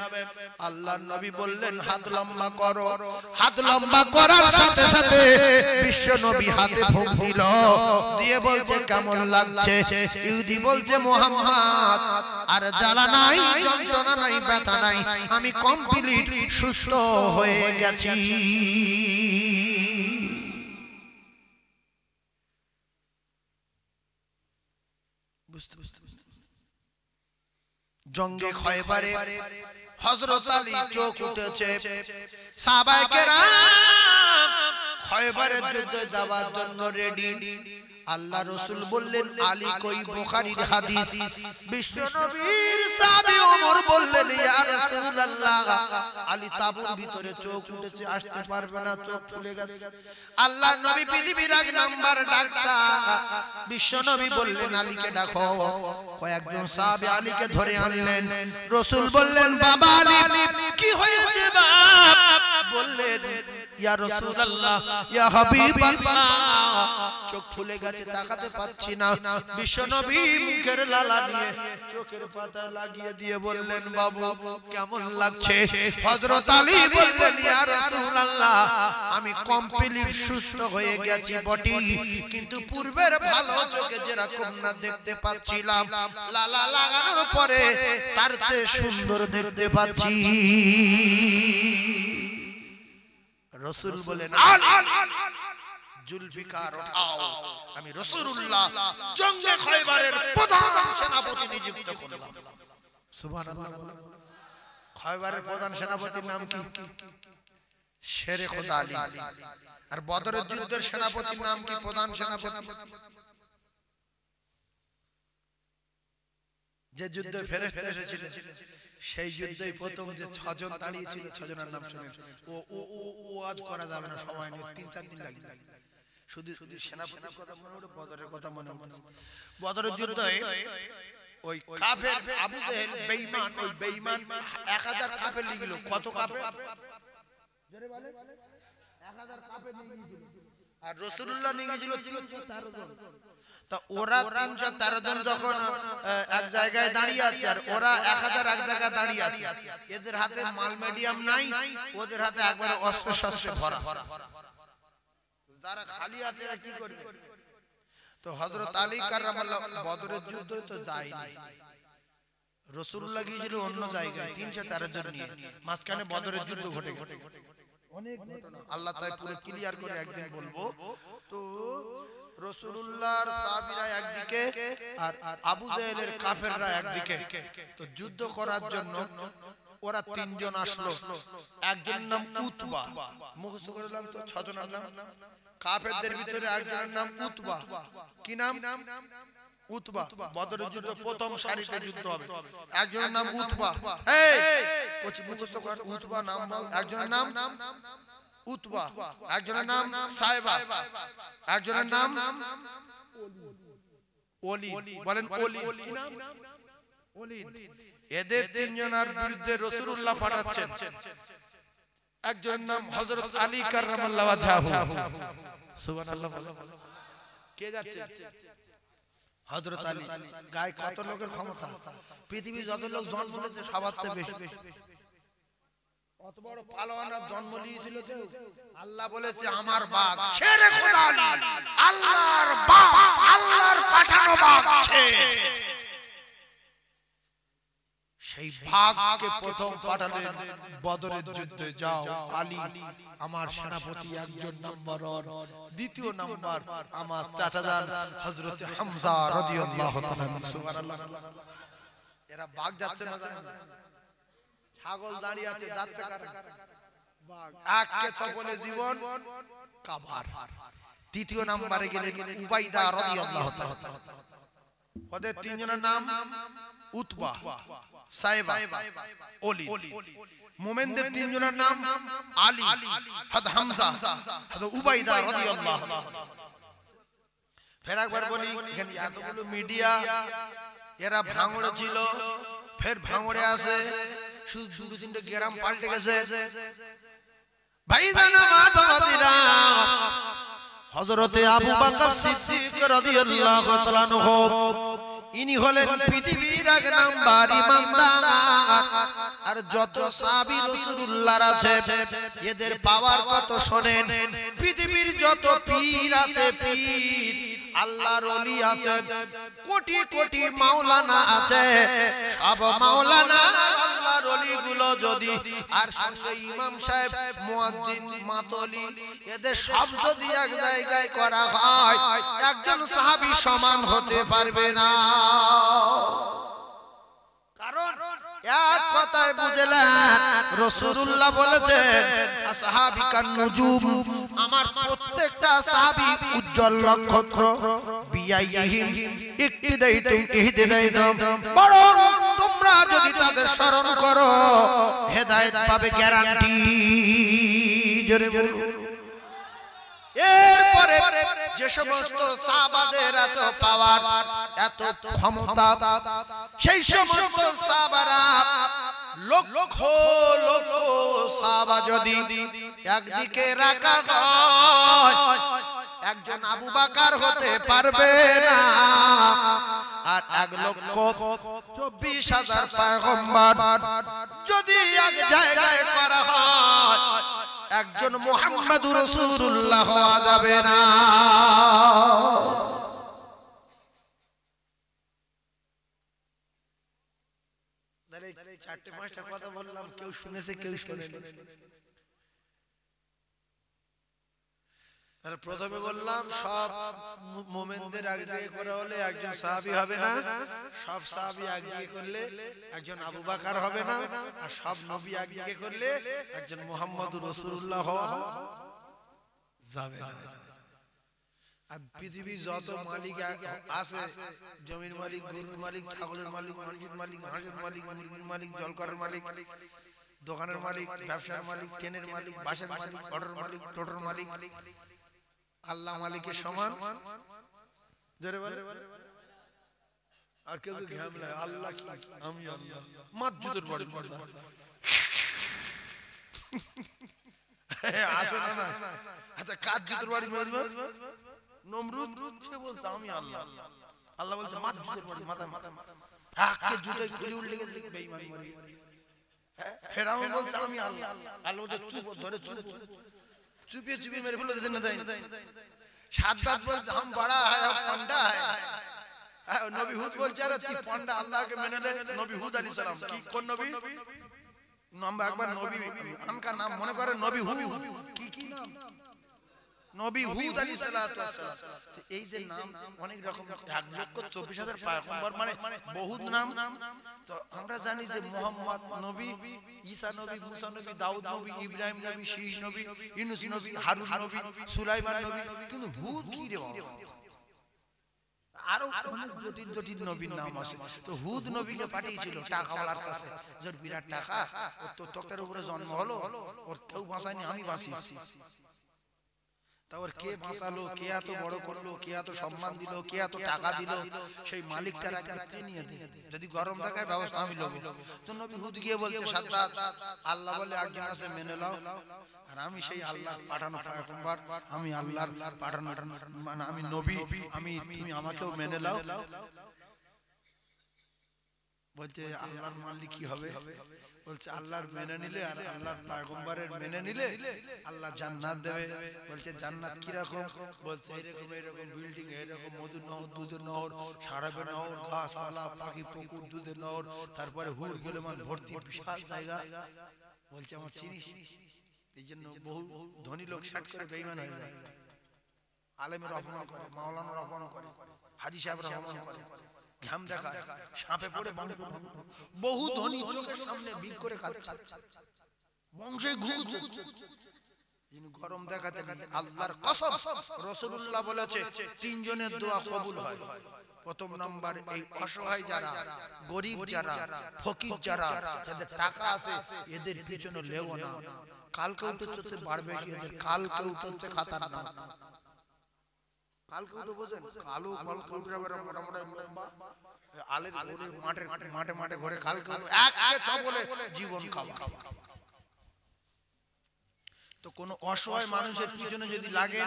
আল্লাহর নবী বললেন হাত লম্বা করো। হাত লম্বা করার সাথে সাথে বিশ্ব নবী হাতে ফুঁক দিল, দিয়ে বলছে কেমন লাগছে? ইহুদি বলছে মুহাম্মদ আর জ্বালা নাই, যন্ত্রণা নাই, ব্যথা নাই, আমি কমপ্লিট সুস্থ হয়ে গেছি। জঙ্গে খয়বারে হযরত আলী চোখ উঠেছে, সাহাবায়ে কেরাম খয়বারের যুদ্ধে যাওয়ার জন্য রেডি। আল্লাহ রাসূল বললেন আলী কই? বুখারীর হাদিস। বিশ্ব নবীর সাহাবী ওমর বললেন ইয়া রাসূলুল্লাহ আলী তাবুর ভিতরে চোখ উঠেছে, আসতে পারবে না, চোখ ফুলে গেছে। আল্লাহর নবী পৃথিবীর এক নাম্বার ডাক্তার। বিশ্ব নবী বললেন আলীকে ডাকো। কয়েকজন সাহাবী আলীকে ধরে আনলেন। রাসূল বললেন বাবা আলী কি হয়েছে বাপ? বললেন ইয়া রাসূলুল্লাহ ইয়া হাবিবাল্লাহ চোখ ফুলে গেছে, তাকাতে পাচ্ছি না। বিশ্বনবী মুখের লালা নিয়ে চোখের পাতা লাগিয়ে দিয়ে বললেন বাবু কেমন লাগছে? হযরত আলী বললেন ইয়া রাসূলুল্লাহ আমি কমপ্লিট সুস্থ হয়ে গেছি বটি, কিন্তু পূর্বের ভালো চোখে যেরকম না দেখতে পাচ্ছিলাম লালা লাগানোর পরে তার চেয়ে সুন্দর দেখতে পাচ্ছি। রাসূল বলেন জুলফিকার উঠাও, আমি রাসূলুল্লাহ জঙ্গে খয়বারের প্রধান সেনাপতি নিযুক্ত করলাম। সুবহানাল্লাহ। খয়বারের প্রধান সেনাপতির নাম কি? শেরে খোদা আলী। আর বদরের যুদ্ধের সেনাপতির নাম কি? প্রধান সেনাপতি যে যুদ্ধে ফেরেশতা এসেছিল সেই যুদ্ধেই প্রথম যে 6 জন দাঁড়িয়ে ছিল 6 জনের নাম শুনেন। ও আজ করা যাবে না, সময় নেই, 3-4 দিন লাগবে। শুধু সেনাপতির কথা মনে হলো, বদরের কথা মনে হলো। বদরের যুদ্ধে ওই কাফের আবু জেহেল বেঈমান, ওই বেঈমান 1000 কাফের নিয়ে গেল। কত কাফের? জোরে বলে 1000 কাফের নিয়ে গেল। আর রাসূলুল্লাহ নিয়ে গেছিল 313 জন। তা ওরা 313 জন যখন এক জায়গায় দাঁড়িয়ে আছে আর ওরা 1000 এক জায়গায় দাঁড়িয়ে আছে, এদের হাতে মাল মিডিয়াম নাই, ওদের হাতে একবারে অস্ত্র শস্ত্র ভরা। যারা খালি হাতে এরা কি করবে? তো হযরত আলী কাররামাল্লাহ বদরের যুদ্ধে তো যায়নি, রাসূলুল্লাহ গিয়েছিল অন্য জায়গায় 304 জন নিয়ে, মাঝখানে বদরের যুদ্ধ ঘটে অনেক ঘটনা আল্লাহ তাআলা পুরো ক্লিয়ার করে একদিন বলবো। তো রাসূলুল্লাহর সাহাবীরা একদিকে আর আবু জাহেলের কাফেররা একদিকে, তো যুদ্ধ করার জন্য ওরা তিনজন আসলো। একজনের নাম উতবা, মুখস্থ করলাম তো 6 জনের নাম। কাফেরদের ভিতরে একজনের নাম উতবা, কি নাম? উতবা। বদরের যুদ্ধ প্রথম সারিতে যুদ্ধ হবে, একজনের নাম উতবা। এই কোচি মুখস্থ কর, উতবা নাম বল। একজনের নাম উতবা, একজনের নাম সাইবা, একজনের নাম ওলীদ। বলেন ওলীদ, কি নাম? ওলীদ। এদের তিনজনের বিরুদ্ধে রাসূলুল্লাহ পাঠাচ্ছেন। একজনের নাম হযরত আলী কাররামাল্লাহু ওয়াজহাহু, সুবহানাল্লাহ। কে যাচ্ছে? হযরত আলী। গায়ে কত লোকের ক্ষমতা, পৃথিবীর যত লোক জন্ম নিয়েছে সবার চেয়ে বেশি। কত বড় পালোয়ানের জন্ম নিয়েছিল কেউ? আল্লাহ বলেছে আমার বাপ শেরে খোদা আলী, আল্লাহর বাপ, আল্লাহর পাঠানো বাপ সে। সেই ভাগকে প্রথম পাঠালেন বদরের যুদ্ধে, যাও আলী আমার সেনাপতি একজন নাম্বার, দ্বিতীয় নাম্বার আমার চাচাজান হযরত হামজা রাদিয়াল্লাহু তাআলা। সুবহানাল্লাহ। এরা ভাগ যাচ্ছে না, ছাগল দাঁড়িয়ে আছে, যাচ্ছে কারা? বাঘ। এককে চপলে জীবন কাবার। তৃতীয় নম্বরে গেলেন উবাইদা রাদিয়াল্লাহু তাআলা। ওদের তিনজনের নাম উতবা, সাইবা, ওলীদ। মুমিনদের তিনজনের নাম আলী, হযরত হামজা, হযরত উবাইদা রাদিয়াল্লাহু। ফের একবার বলি, এখানে এতগুলো মিডিয়া, এরা ভাঙড়ে ছিল, ফের ভাঙড়ে আসে, শুধু 2-3টা গ্রাম পাল্টে গেছে। ভাইজান আমার বাবাদিরা, হযরতে আবু বকর সিদ্দিক রাদিয়াল্লাহু তাআলা আনহু, ইনি হলেন পৃথিবীর এক নাম্বার ইমানদার। আর যত সাহাবী রাসূলুল্লাহর আছে এদের পাওয়ার কত শোনেন। পৃথিবীর যত পীর আছে, পীর আল্লাহর ওলি আছে, কোটি কোটি মাওলানা আছে, সব মাওলানা আল্লাহর ওলি গুলো যদি আর সঙ্গে ইমাম সাহেব, মুয়াজ্জিন, মাতলি, এদের সব যদি এক জায়গায় করা হয়, একজন সাহাবী সমান হতে পারবে না। কারণ এক কথায় বুঝলেন, রাসূলুল্লাহ বলেছেন আসহাবিকান নুজুম, আমার প্রত্যেকটা সাহাবী উজ্জ্বল নক্ষত্র, বিয়াইহিম ইক্তিদাইতুম ইহতিদাইতুম, বরং তোমরা যদি তাদের স্মরণ করো হেদায়েত পাবে গ্যারান্টি। জোরে বলুন। এরপরে যে সমস্ত সাহাবাদের এত পাওয়ার, এত ক্ষমতা, সেই সমস্ত সাহাবারা লক্ষ লক্ষ সাহাবা যদি একদিকে রাখা হয়, একজন আবু বকর হতে পারবে না। আর 1,24,000 পয়গম্বর যদি এক জায়গায় করা হয়, একজন মুহাম্মদুর রাসূলুল্লাহ হওয়া যাবে না। চারটে পাঁচটা কথা বললাম, কেউ শুনেছে কেউ শোনেনি। প্রথমে বললাম সব মুমিনদের আগে করা হলে একজন সাহাবী হবে না, সব সাহাবী আগে করলে একজন আবু বকর হবে না, আর সব নবী আগে করলে একজন মুহাম্মদুর রাসূলুল্লাহ যাবে না। আর পৃথিবীর যত মালিক আছে, জমির মালিক, গরুর মালিক, ছাগলের মালিক, মানুষের মালিক, হাঁসের মালিক, মুরগির মালিক, জলকরের মালিক, দোকানের মালিক, ব্যবসার মালিক, ট্রেনের মালিক, বাসের মালিক, অটোর মালিক, টোটোর মালিক, আল্লাহ মালিকের সমান। জোরে বলে। আর কেউ ঘাম লাগে, আল্লাহ কি, আমি আল্লাহ, মাত জুতোর বড় মজা আসে না। আচ্ছা, কাজ জুতোর বাড়ি নমরুদ সে বলছে আমি আল্লাহ, আল্লাহ বলছে মাত জুতোর বাড়ি, মাথা মাথা হাকে জুতোয় খুলে উল্টে গেছে, বেঈমান মরে। ফেরাউন বলছে আমি আল্লাহ, আল্লাহ বলছে চুপ, ধরে চুপ, চুপিয়ে চুপিয়ে মেরে ফেলে দিয়েছেন না। সাদ্দাত বলছে हम बड़ा है हम पंडा है নবী হুদ বলছে আরে তুই पंडा আল্লাহকে মেনে নে নবী হুদ আলাইহিস সালাম কি কোন নবী নাম একবার নবী আনকা নাম মনে করে নবী হুদ কি নাম নবী হুদ আলাইহিস সালাতু ওয়াস সালাম তো এই যে নাম অনেক রকম 1,24,000 পয়গম্বর মানে বহুত নাম তো আমরা জানি যে মুহাম্মদ নবী ঈসা নবী মুসা নবী দাউদ নবী ইব্রাহিম নবী শীশ নবী ইউনূস নবী হারুন নবী সুলাইমান নবী কিন্তু হুদ কি রে বাবা আরো অনেক জটিল জটিল নবীর নাম আছে তো হুদ নবীকে পাঠিয়েছিল টাকাওয়ালার কাছে যার বিরাট টাকা ওর তো তক্তার উপরে জন্ম হলো ওর কেউ বাঁচায়নি আমি বাঁচিয়েছি তারপর কে বাঁচালো কে এত বড় করলো কে এত সম্মান দিল কে এত টাকা দিল সেই মালিকটার একটা নিয়ে দে যদি গরম থাকার ব্যবস্থা আমি লব তো নবী হুদ গিয়ে বলছে সাদ্দাত আল্লাহ বলে একজন আছে মেনে নাও আর আমি সেই আল্লাহর পাঠানো পয়গম্বর আমি আল্লাহর পাঠানো মানে আমি নবী আমি তুমি আমাকেও মেনে নাও বলছে আল্লাহর মালিক কি হবে বলছে আল্লাহর মেনে নিলে আর আল্লাহর পয়গম্বরের মেনে নিলে আল্লাহ জান্নাত দেবে বলছে জান্নাত কি রকম বলছে এরকম এরকম বিল্ডিং এরকম মধুর নহর দুধের নহর শরাবের নহর ঘাসপালা পাখি পুকুর দুধের নহর তারপরে হুর গেলেমান ভর্তি বিশাল জায়গা বলছে আমার চিনিস এই জন্য বহু ধনী লোক শাট করে বেঈমান হয়ে যায় আলেমের অপমান করে মাওলানার অপমান করে হাজী সাহেবের অপমান করে ঘাম দেখা সাপে পড়ে বহু ধনী চোখের সামনে বিক করে খাচ্ছে বংশে ঘুরছে গরম দেখাতে আল্লাহর কসম রাসূলুল্লাহ বলেছে তিনজনের দোয়া কবুল হয় প্রথম নাম্বার এই অসহায় যারা গরীব যারা ফকির যারা যাদের টাকা আছে এদের পিছনে লেগো না কালকে উঠতে বাড়বে এদের কালকে উঠতে খাতার না কালকে তো বোঝেন কালো কালকে উঠে যাবে মোটামুটি আলের ঘরে মাঠে মাঠে ঘরে কালকে এক চবলে জীবন খাওয়া তো কোন অসহায় মানুষের পিছনে যদি লাগে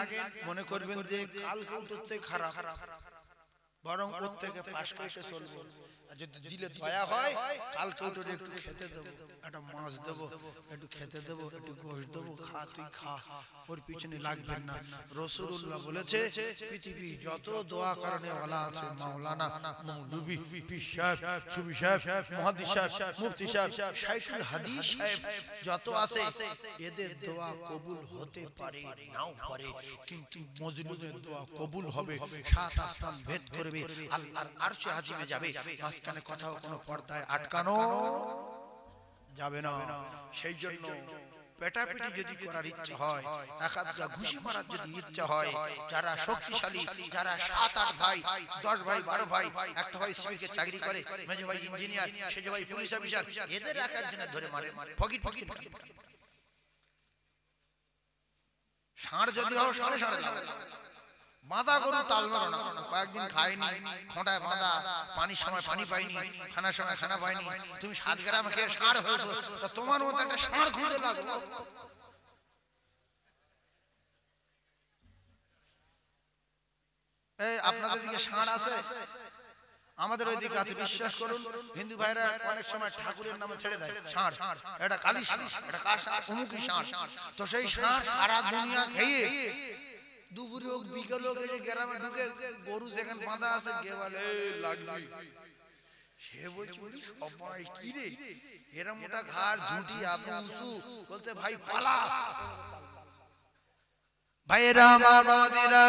মনে করবেন যে কালকে উঠতে খারাপ বরং ওর থেকে পাশ কেটে চলবে আর যদি দিলে দয়া হয় কালকে উঠে একটু খেতে দেবো একটা মাছ দেবো একটু খেতে দেবো একটু গোশত দেবো খা তুই খা ওর পিছনে লাগবেন না রাসূলুল্লাহ বলেছে পৃথিবী যত দোয়া করনে ওয়ালা আছে মাওলানা মৌলভী পীর সাহেব সুফি সাহেব মুহাদ্দিস সাহেব মুফতি সাহেব শাইখুল হাদিস সাহেব যত আছে এদের দোয়া কবুল হতে পারে নাও পারে কিন্তু মজলুমের দোয়া কবুল হবে সাত আসমান ভেদ করবে আল্লাহর আরশে আজিমে যাবে মাঝখানে কোথাও কোনো পর্দায় আটকানো যাবে না সেই জন্য পেটাপিটি যদি করার ইচ্ছা হয় একাধা ঘুষি মারার যদি ইচ্ছা হয় যারা শক্তিশালী যারা 7-8 ভাই 10 ভাই 12 ভাই একটা ভাই সিভিকে চাকরি করে মেজো ভাই ইঞ্জিনিয়ার সেজো ভাই পুলিশ অফিসার এদের এক একজনের ধরে মারে ফকির ফকির ষাঁড় যদি হও সাড়ে সাড়ে বাঁধা গরু তাল মারো না কয়েকদিন খায়নি খোঁটায় বাঁধা পানির সময় পানি পাইনি খানার সময় খানা পাইনি তুমি 7 গ্রাম খেয়ে ষাঁড় হয়েছো তা তোমার মতো একটা ষাঁড় খুঁজে লাগলো এই আপনাদের দিকে ষাঁড় আছে আমাদের ওই দিকে আছে বিশ্বাস করুন হিন্দু ভাইরা অনেক সময় ঠাকুরের নামে ছেড়ে দেয় ষাঁড় এটা কালী ষাঁড় এটা কার ষাঁড় অমুকি ষাঁড় তো সেই ষাঁড় সারা দুনিয়া খেয়ে দুপুরে হোক বিকেল হোক এসে গ্রামে ঢুকে গরু যেখানে বাঁধা আছে গিয়ে বলে লাগবি সে বলছে সবাই কি রে এরম মোটা ঘাড় ঝুঁটি এত উঁচু বলতে ভাই পালা ভাইরা আমার বাবাদিরা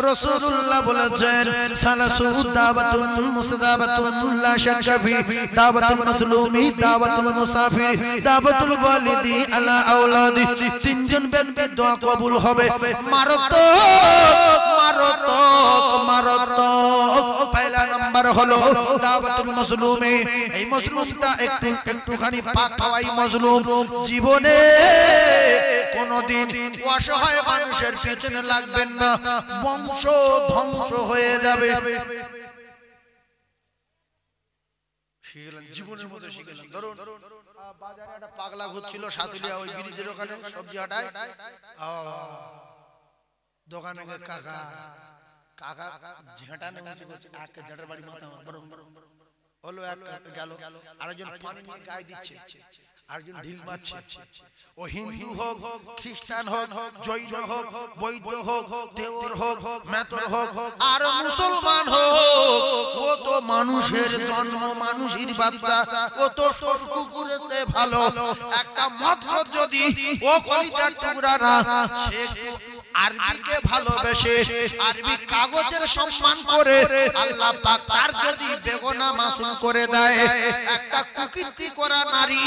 রাসূলুল্লাহ বলেছেন সালাসু দাওয়াতুল মুস্তাদাবাতুন লা শাক্কা ফি দাওয়াতুল মাজলুমি দাওয়াতুল মুসাফির দাওয়াতুল ওয়ালিদি আলা আওলাদি তিনজন ব্যক্তির দোয়া কবুল হবে মারত পয়লা নাম্বার হলো দাওয়াতুল মাজলুমি এই মাজলুমটা একটুখানি পাক খাওয়াই মাজলুম জীবনে কোনদিন অসহায় মানুষের পেছনে লাগবেন না বংশ ধ্বংস হয়ে যাবে শিখলেন জীবনের মধ্যে শিখলেন ধরুন বাজারে একটা পাগলা ঘুরছিল সাতুলিয়া ওই ব্রিজের ওখানে সবজি হাটায় দোকানে কাকা কাকা ঝেঁটা নেমে এক ঝেঁটার বাড়ি মাথা বড় হলো এক গেল আরেকজন পানি নিয়ে গায়ে দিচ্ছে আরেকজন ঢিল মারছে, ও হিন্দু হোক, খ্রিস্টান হোক, জৈন হোক, বৌদ্ধ হোক, দেওর হোক, মেতর হোক, আর মুসলমান হোক, ও তো মানুষের জন্ম, মানুষের বাচ্চা, ও তো সর কুকুরেতে ভালো। একটা মত যদি ও কলিজার টুকরা না, সে আরবিকে ভালোবেসে আরবি কাগজের সম্মান করে আল্লাহ পাক তার যদি বেগুনা মাসুম করে দেয়। একটা কুকীর্তি করা নারী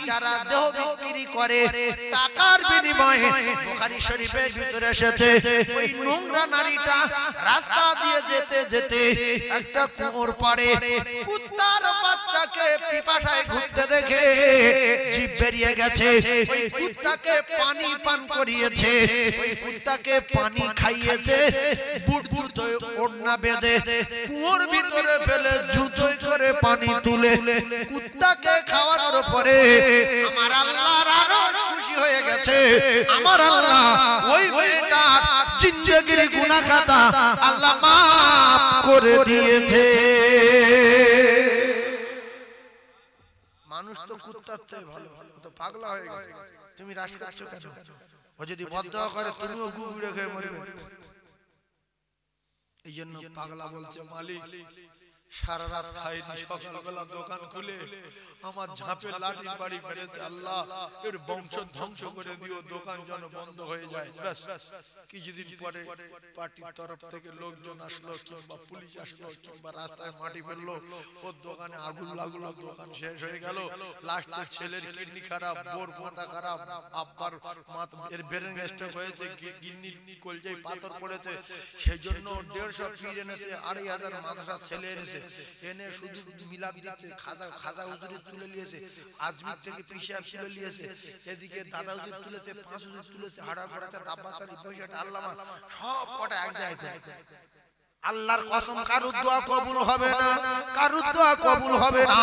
যারা দেহ বিক্রি করে টাকার বিনিময়ে, বুখারী শরীফের ভিতরে এসেছে, ওই নোংরা নারীটা রাস্তা দিয়ে যেতে যেতে একটা কুয়োর পাড়ে কুত্তার বাচ্চাকে পিপাসায় ঘুরতে দেখে জিভ বেরিয়ে গেছে, ওই কুত্তাকে পানি পান করিয়েছে, ওই কুত্তাকে পানি খাইয়েছে, বুট জুতোয় ওড়না বেঁধে কুয়োর ভিতরে ফেলে জুতোয় করে পানি তুলে কুত্তাকে খাওয়ানোর পরে আমার আল্লাহর আরশ খুশি হয়ে গেছে। আমার আল্লাহ ওই মেয়েটার জিন্দেগির গুনাহ খাতা আল্লাহ মাফ করে দিয়েছে। মানুষ তো কুত্তার চেয়ে ভালো, ও তো পাগলা হয়ে গেছে। তুমি রাশ করছো কেন? ও যদি বদদোয়া করে তুমিও গুগুড়ে খেয়ে মরবে। এই জন্য পাগলা বলছে, মালিক সারা রাত খাইনি, সকালবেলা দোকান খুলে আমার ঝাঁপে লাঠির বাড়ি ফেলেছে, আল্লাহ এর বংশ ধ্বংস করে দিও, দোকান যেন বন্ধ হয়ে যায়। ব্যাস কিছুদিন পরে পার্টির তরফ থেকে লোকজন আসলো, কিংবা পুলিশ আসলো, কিংবা রাস্তায় মাটি ফেললো, ওর দোকানে আগুন লাগলো, দোকান শেষ হয়ে গেল। লাস্টে ছেলের কিডনি খারাপ, বোর মাথা খারাপ, আব্বার মাথা এর ব্রেন স্ট্রোক হয়েছে, কিডনি কলজায় পাথর পড়েছে। সেই জন্য 150 পীর এনেছে, 2500 মাদ্রাসা ছেলে এনেছে, এনে শুধু মিলাদ দিচ্ছে। খাজা হুজুরি তুলে নিয়েছে, আজমির থেকে পিসাব তুলে নিয়েছে, এদিকে দাদা হুজুর তুলেছে, 5 হুজুর তুলেছে, হাড়া পড়াটা দাব্বাচারি পয়সাটা আল্লামা সব কটা এক জায়গায়। আল্লাহর কসম কারুর দোয়া কবুল হবে না, কারুর দোয়া কবুল হবে না।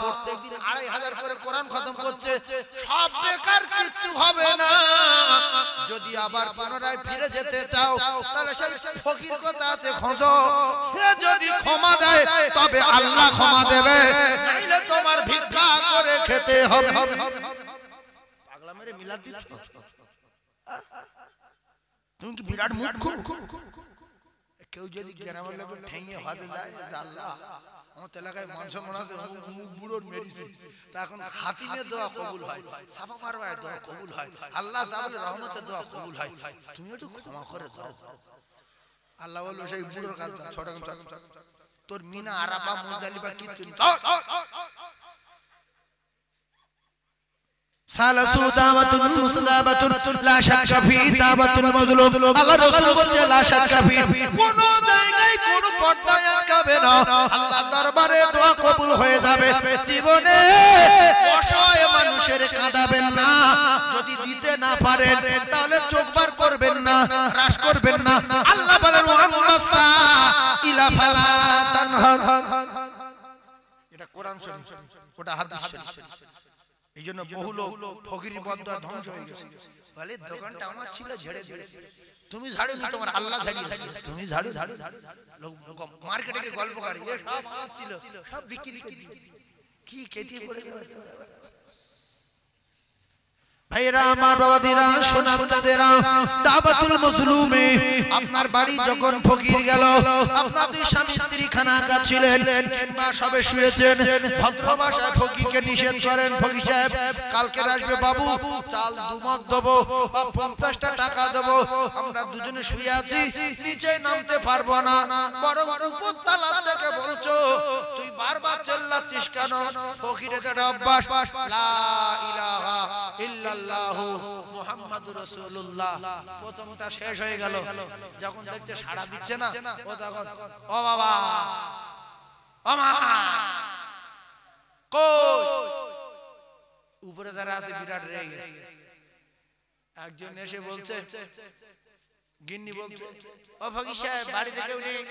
প্রত্যেকদিন 2500 করে কোরআন খতম করছে, সব বেকার, কিচ্ছু হবে না। যদি আবার পুনরায় ফিরে যেতে চাও তাহলে সেই ফকির কথা আছে খোঁজো, সে যদি ক্ষমা দেয় তবে আল্লাহ ক্ষমা দেবে, নাইলে তোমার ভিক্ষা করে খেতে হবে। পাগলা মেরে মিলাদ দিচ্ছ, তুমি কি বিরাট মূর্খ? কেউ যদি গ্রামের লোক ঠেঙে হজে যায়, আল্লাহ আমার এলাকায় মানুষ মনে আছে মুখ বুড়োর মেডিসিন, তা এখন হাতিমে দোয়া কবুল হয়, সাফা মারওয়ায় দোয়া কবুল হয়, আল্লাহ জাবল রহমতে দোয়া কবুল হয়, তুমি একটু ক্ষমা করে দাও। আল্লাহ বলল সেই বুড়োর কাজ ছোট, তোর মিনা আরাফা মুজদালিফা কিচ্ছু সালাসু দাওয়াতুন মুসলাবাতুন লা শাক্কা ফি দাওয়াতুল মাজলুম। আল্লাহ রাসূল বলেন লা শাক্কা ফি, কোন জায়গায় কোন পর্দায় আটকাবে না, আল্লাহর দরবারে দোয়া কবুল হয়ে যাবে। জীবনে অসহায় মানুষের কাঁদাবেন না, যদি দিতে না পারেন তাহলে চোখ বার করবেন না, রাশ করবেন না। আল্লাহ বলেন ওয়াম্মাসা ইলা ফালা তানহার, এটা কোরআন শরীফ, ওটা হাদিস শরীফ। এই জন্য বহু লোক ফকিরি বদদোয়া ধ্বংস হয়ে গেছে, বলে দোকানটা আমার ছিল ঝেড়ে দিয়েছে। তুমি ঝাড়ু নি, তোমার আল্লাহ ঝাড়িয়েছে, তুমি ঝাড়ু। লোক মার্কেটে গিয়ে গল্প করে, এ সব আমার ছিল, সব বিক্রি করে দিয়েছে, কি খেতে পড়ে যাবে। ভাইরা আমার, বাবাদিরা, সোনামচাঁদেরা, দাওয়াতুল মাজলুমে আপনার বাড়ি যখন ফকির গেল, আপনার দুই স্বামী স্ত্রী খানা খাচ্ছিলেন কিংবা সবে শুয়েছেন, ভদ্র ভাষায় ফকিরকে নিষেধ করেন, ফকির সাহেব কালকে আসবে বাবু, চাল 2 মণ দেবো বা 50টা টাকা দেবো, আমরা দুজনে শুয়ে আছি, নিচে নামতে পারবো না, বরং উপর তালা থেকে বলছো, তুই বারবার চিল্লাচ্ছিস কেন? ফকিরের একটা অভ্যাস, লা ইলাহা ইল্লাল্লাহু মুহাম্মাদুর রাসূলুল্লাহ। প্রথমটা শেষ হয়ে গেল, যখন দেখছে সাড়া দিচ্ছে না, ও তখন ও বাবা, ও মা, কই? উপরে যারা আছে বিরাট রেগে গেছে। একজন এসে বলছে, গিন্নি বলছে, ও ফকির সাহেব বাড়িতে কেউ নেই,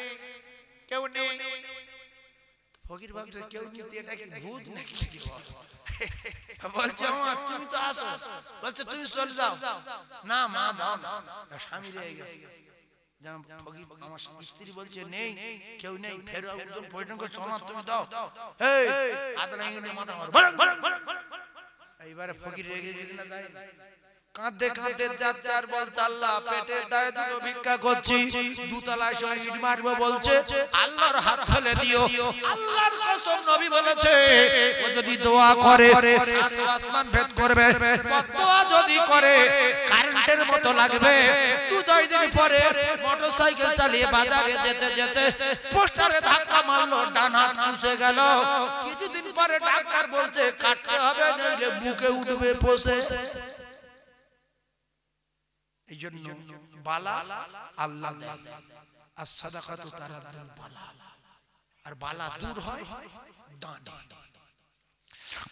কেউ নেই। ফকির ভাবছে কেউ নেই, এটা কি ভূত নাকি? বলছে মা তুমি তো আসো, বলছে তুমি চলে যাও না, মা দাও না, স্বামী রেগে গেছে। যেমন ফকির আমার স্ত্রী বলছে নেই, কেউ নেই, ফের একজন পরিণত করে, সোনা তুমি দাও, এই আদলা ইংরেজি মাথা মারো, এইবারে ফকির রেগে গেছে না যায় কাঁদতে কাঁদতে যাচ্ছে আর বলছে আল্লাহ পেটের দায়ে দুটো ভিক্ষা করছি দুতলায় ইট মারবো বলছে আল্লাহর হাত ফেলে দিও আল্লাহর কসম নবী বলেছে ও যদি দোয়া করে সাত আসমান ভেদ করবে দোয়া যদি করে কারেন্টের মতো লাগবে 2-3 দিন পরে মোটরসাইকেল চালিয়ে বাজারে যেতে যেতে পোস্টারে ধাক্কা মারলো ডান হাত চুষে গেল কিছুদিন পরে ডাক্তার বলছে কাটতে হবে নইলে বুকে উঠবে পোষে এইজন্য বালা আল্লাহ দেয় আর সাদাকাতু তারাদ্দুল বালা আর বালা দূর হয় দান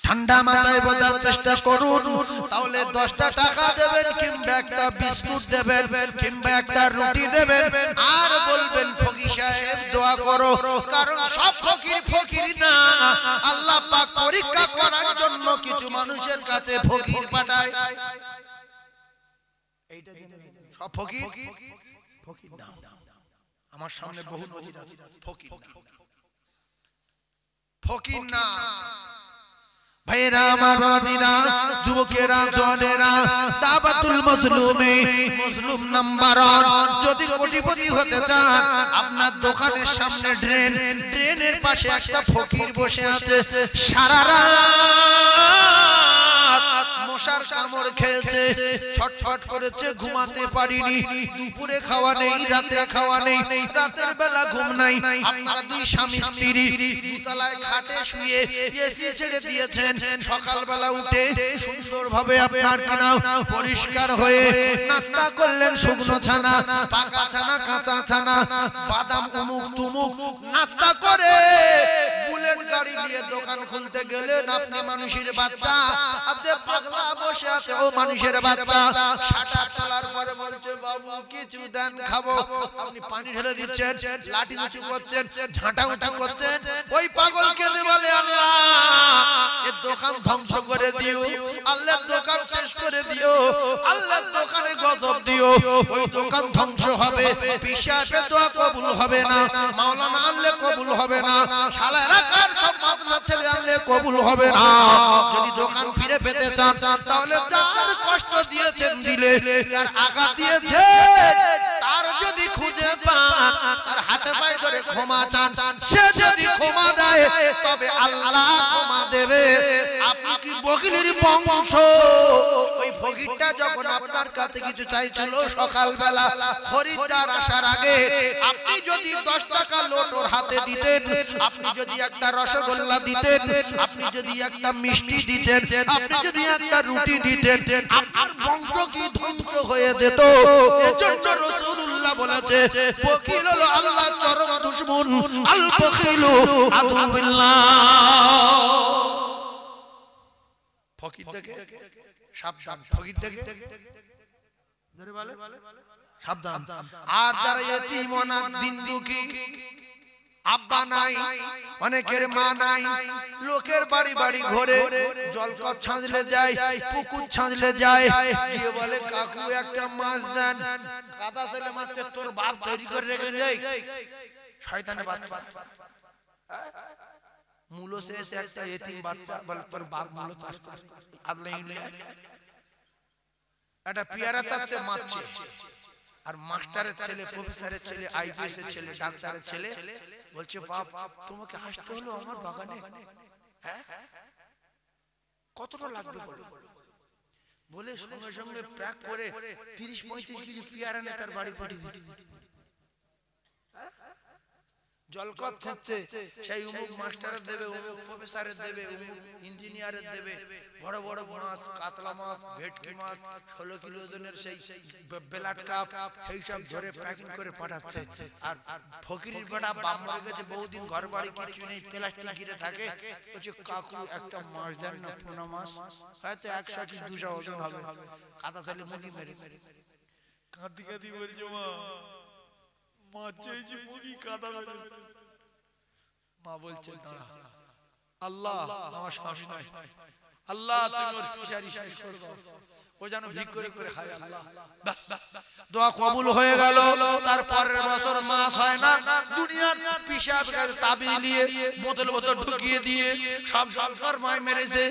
ঠান্ডা মাথায় বোঝার চেষ্টা করুন তাহলে 10টা টাকা দেবেন কিংবা একটা বিস্কুট দেবেন কিংবা একটা রুটি দেবেন আর বলবেন ফকির সাহেব দোয়া করো কারণ সব ফকির ফকির না আল্লাহ পাক পরীক্ষা করার জন্য কিছু মানুষের কাছে ফকির পাঠায় এইটা সব ফকির ফকির না আমার সামনে বহু নজির আছে ফকির না ফকির না ভাইরা আমার বাবাজিরা যুবকেরা জওয়ানেরা দাওয়াতুল মাজলুমে মাজলুম নাম্বার 1 যদি কোটিপতি হতে চান আপনার দোকানের সামনে ড্রেনের পাশে একটা ফকির বসে আছে সারা রাত মশার কামড় খেয়েছে ছটফট করেছে ঘুমাতে পারিনি দুপুরে খাওয়া নেই রাতে খাওয়া নেই রাতের বেলা ঘুম নাই আপনারা দুই স্বামী স্ত্রী দুতলায় খাটে শুয়ে এসি ছেড়ে দিয়েছেন সকালবেলা উঠে সুন্দরভাবে আপনার কিনা পরিষ্কার হয়ে নাস্তা করলেন শুকনো ছানা পাকা ছানা কাঁচা ছানা বাদাম উমুক তুমুক নাস্তা করে বুলেট গাড়ি নিয়ে দোকান খুলতে গেলেন আপনি মানুষের বাচ্চা আপনি পাগলা বসে আছে ও মানুষের বাচ্চা শাটা তোলার পরে বলছে বাবু কিছু দেন খাবো আপনি পানি ঢেলে দিচ্ছেন লাঠি উঁচু করছেন ঝাঁটা উঁচু করছেন ওই পাগল কেঁদে বলে আল্লাহ এর দোকান ধ্বংস করে দিও আল্লাহর দোকান শেষ করে দিও আল্লাহর দোকানে গজব দিও ওই দোকান ধ্বংস হবে পিশাচের দোয়া কবুল হবে না মাওলানা আল্লাহ কবুল হবে না শালারা কার সব মাদ্রাসা ছেলে আল্লাহ কবুল হবে না যদি দোকান ফিরে পেতে চান তাহলে যার কষ্ট দিয়েছেন দিলে যার আঘাত দিয়েছেন তার যদি খুঁজে পান তার হাতে পায়ে ধরে ক্ষমা চান সে যদি ক্ষমা দেয় তবে আল্লাহ ক্ষমা দেবে আপনি কি বকিলের বংশ ওই ফকিরটা যখন আপনার কাছে কিছু চাইছিল সকালবেলা খরিদ্দার আসার আগে আপনি যদি 10 টাকা নোট ওর হাতে দিতেন আপনি যদি একটা রসগোল্লা দিতেন আপনি যদি একটা মিষ্টি দিতেন আপনি যদি একটা রুটি দিতেন আপনার বংশ কি ধ্বংস হয়ে যেত এজন্য রাসূলুল্লাহ বলেছে ফকির হলো আল্লাহর চরম দুশমন আল বখিলু আদুবিল্লাহ ফকির থেকে সাবধান ফকির থেকে ধরে বলে সাবধান আর যারা ইতিম অনাথ দিন দুঃখী আব্বা নাই অনেকের মা নাই লোকের বাড়ি বাড়ি ঘরে জলকপ ছাঁচলে যায় পুকুর ছাঁচলে যায় গিয়ে বলে কাকু একটা মাছ দেন কাদা ছেলে মাছে তোর বাপ তৈরি করে রেখে যায় শয়তানের বাচ্চা মূলো শেষে একটা এতিম বাচ্চা বলে তোর বাপ মূলো চাষ করে আদলে একটা পেয়ারা চাচ্ছে মারছে আর মাস্টারের ছেলে প্রফেসরের ছেলে আইপিএস এর ছেলে ডাক্তারের ছেলে বলছে বাপ তোমাকে আসতে হলো আমার বাগানে হ্যাঁ কতটা লাগবে বলে সঙ্গে সঙ্গে প্যাক করে 30-35 কেজি পেয়ারা নিয়ে তার বাড়ি পাঠিয়ে দিল জলকপ ছাড়ছে সেই উমুক মাস্টারের দেবে উমুক প্রফেসরের দেবে উমুক ইঞ্জিনিয়ারের দেবে বড় বড় মাছ কাতলা মাছ ভেটকি মাছ 16 কিলো ওজনের সেই বেলাট কাপ এই সব ধরে প্যাকিং করে পাঠাচ্ছে আর ফকিরের বেটা বাপ মরে গেছে বহুদিন ঘর বাড়ি কিছু নেই প্লাস্টিক ঘিরে থাকে বলছে কাকু একটা মাছ দেন না পোনা মাছ হয়তো 100 কি 200 ওজন হবে কাদা ছেলে মুখি মেরে কাঁদি কাঁদি বলছে মা চেয়েছি মুখি কাদা মেরে মা বলছে দাঁড়া আল্লাহ আমার স্বামী নাই আল্লাহ তুমি ওর ফিশারি শেষ করে দাও ও যেন ভিক করে করে খায় আল্লাহ। বাস দোয়া কবুল হয়ে গেল। তারপরের বছর মাস হয় না, দুনিয়ার পিসাব কাছে তাবিজ নিয়ে বোতল বোতল ঢুকিয়ে দিয়ে সব জলকর মায় মেরেছে,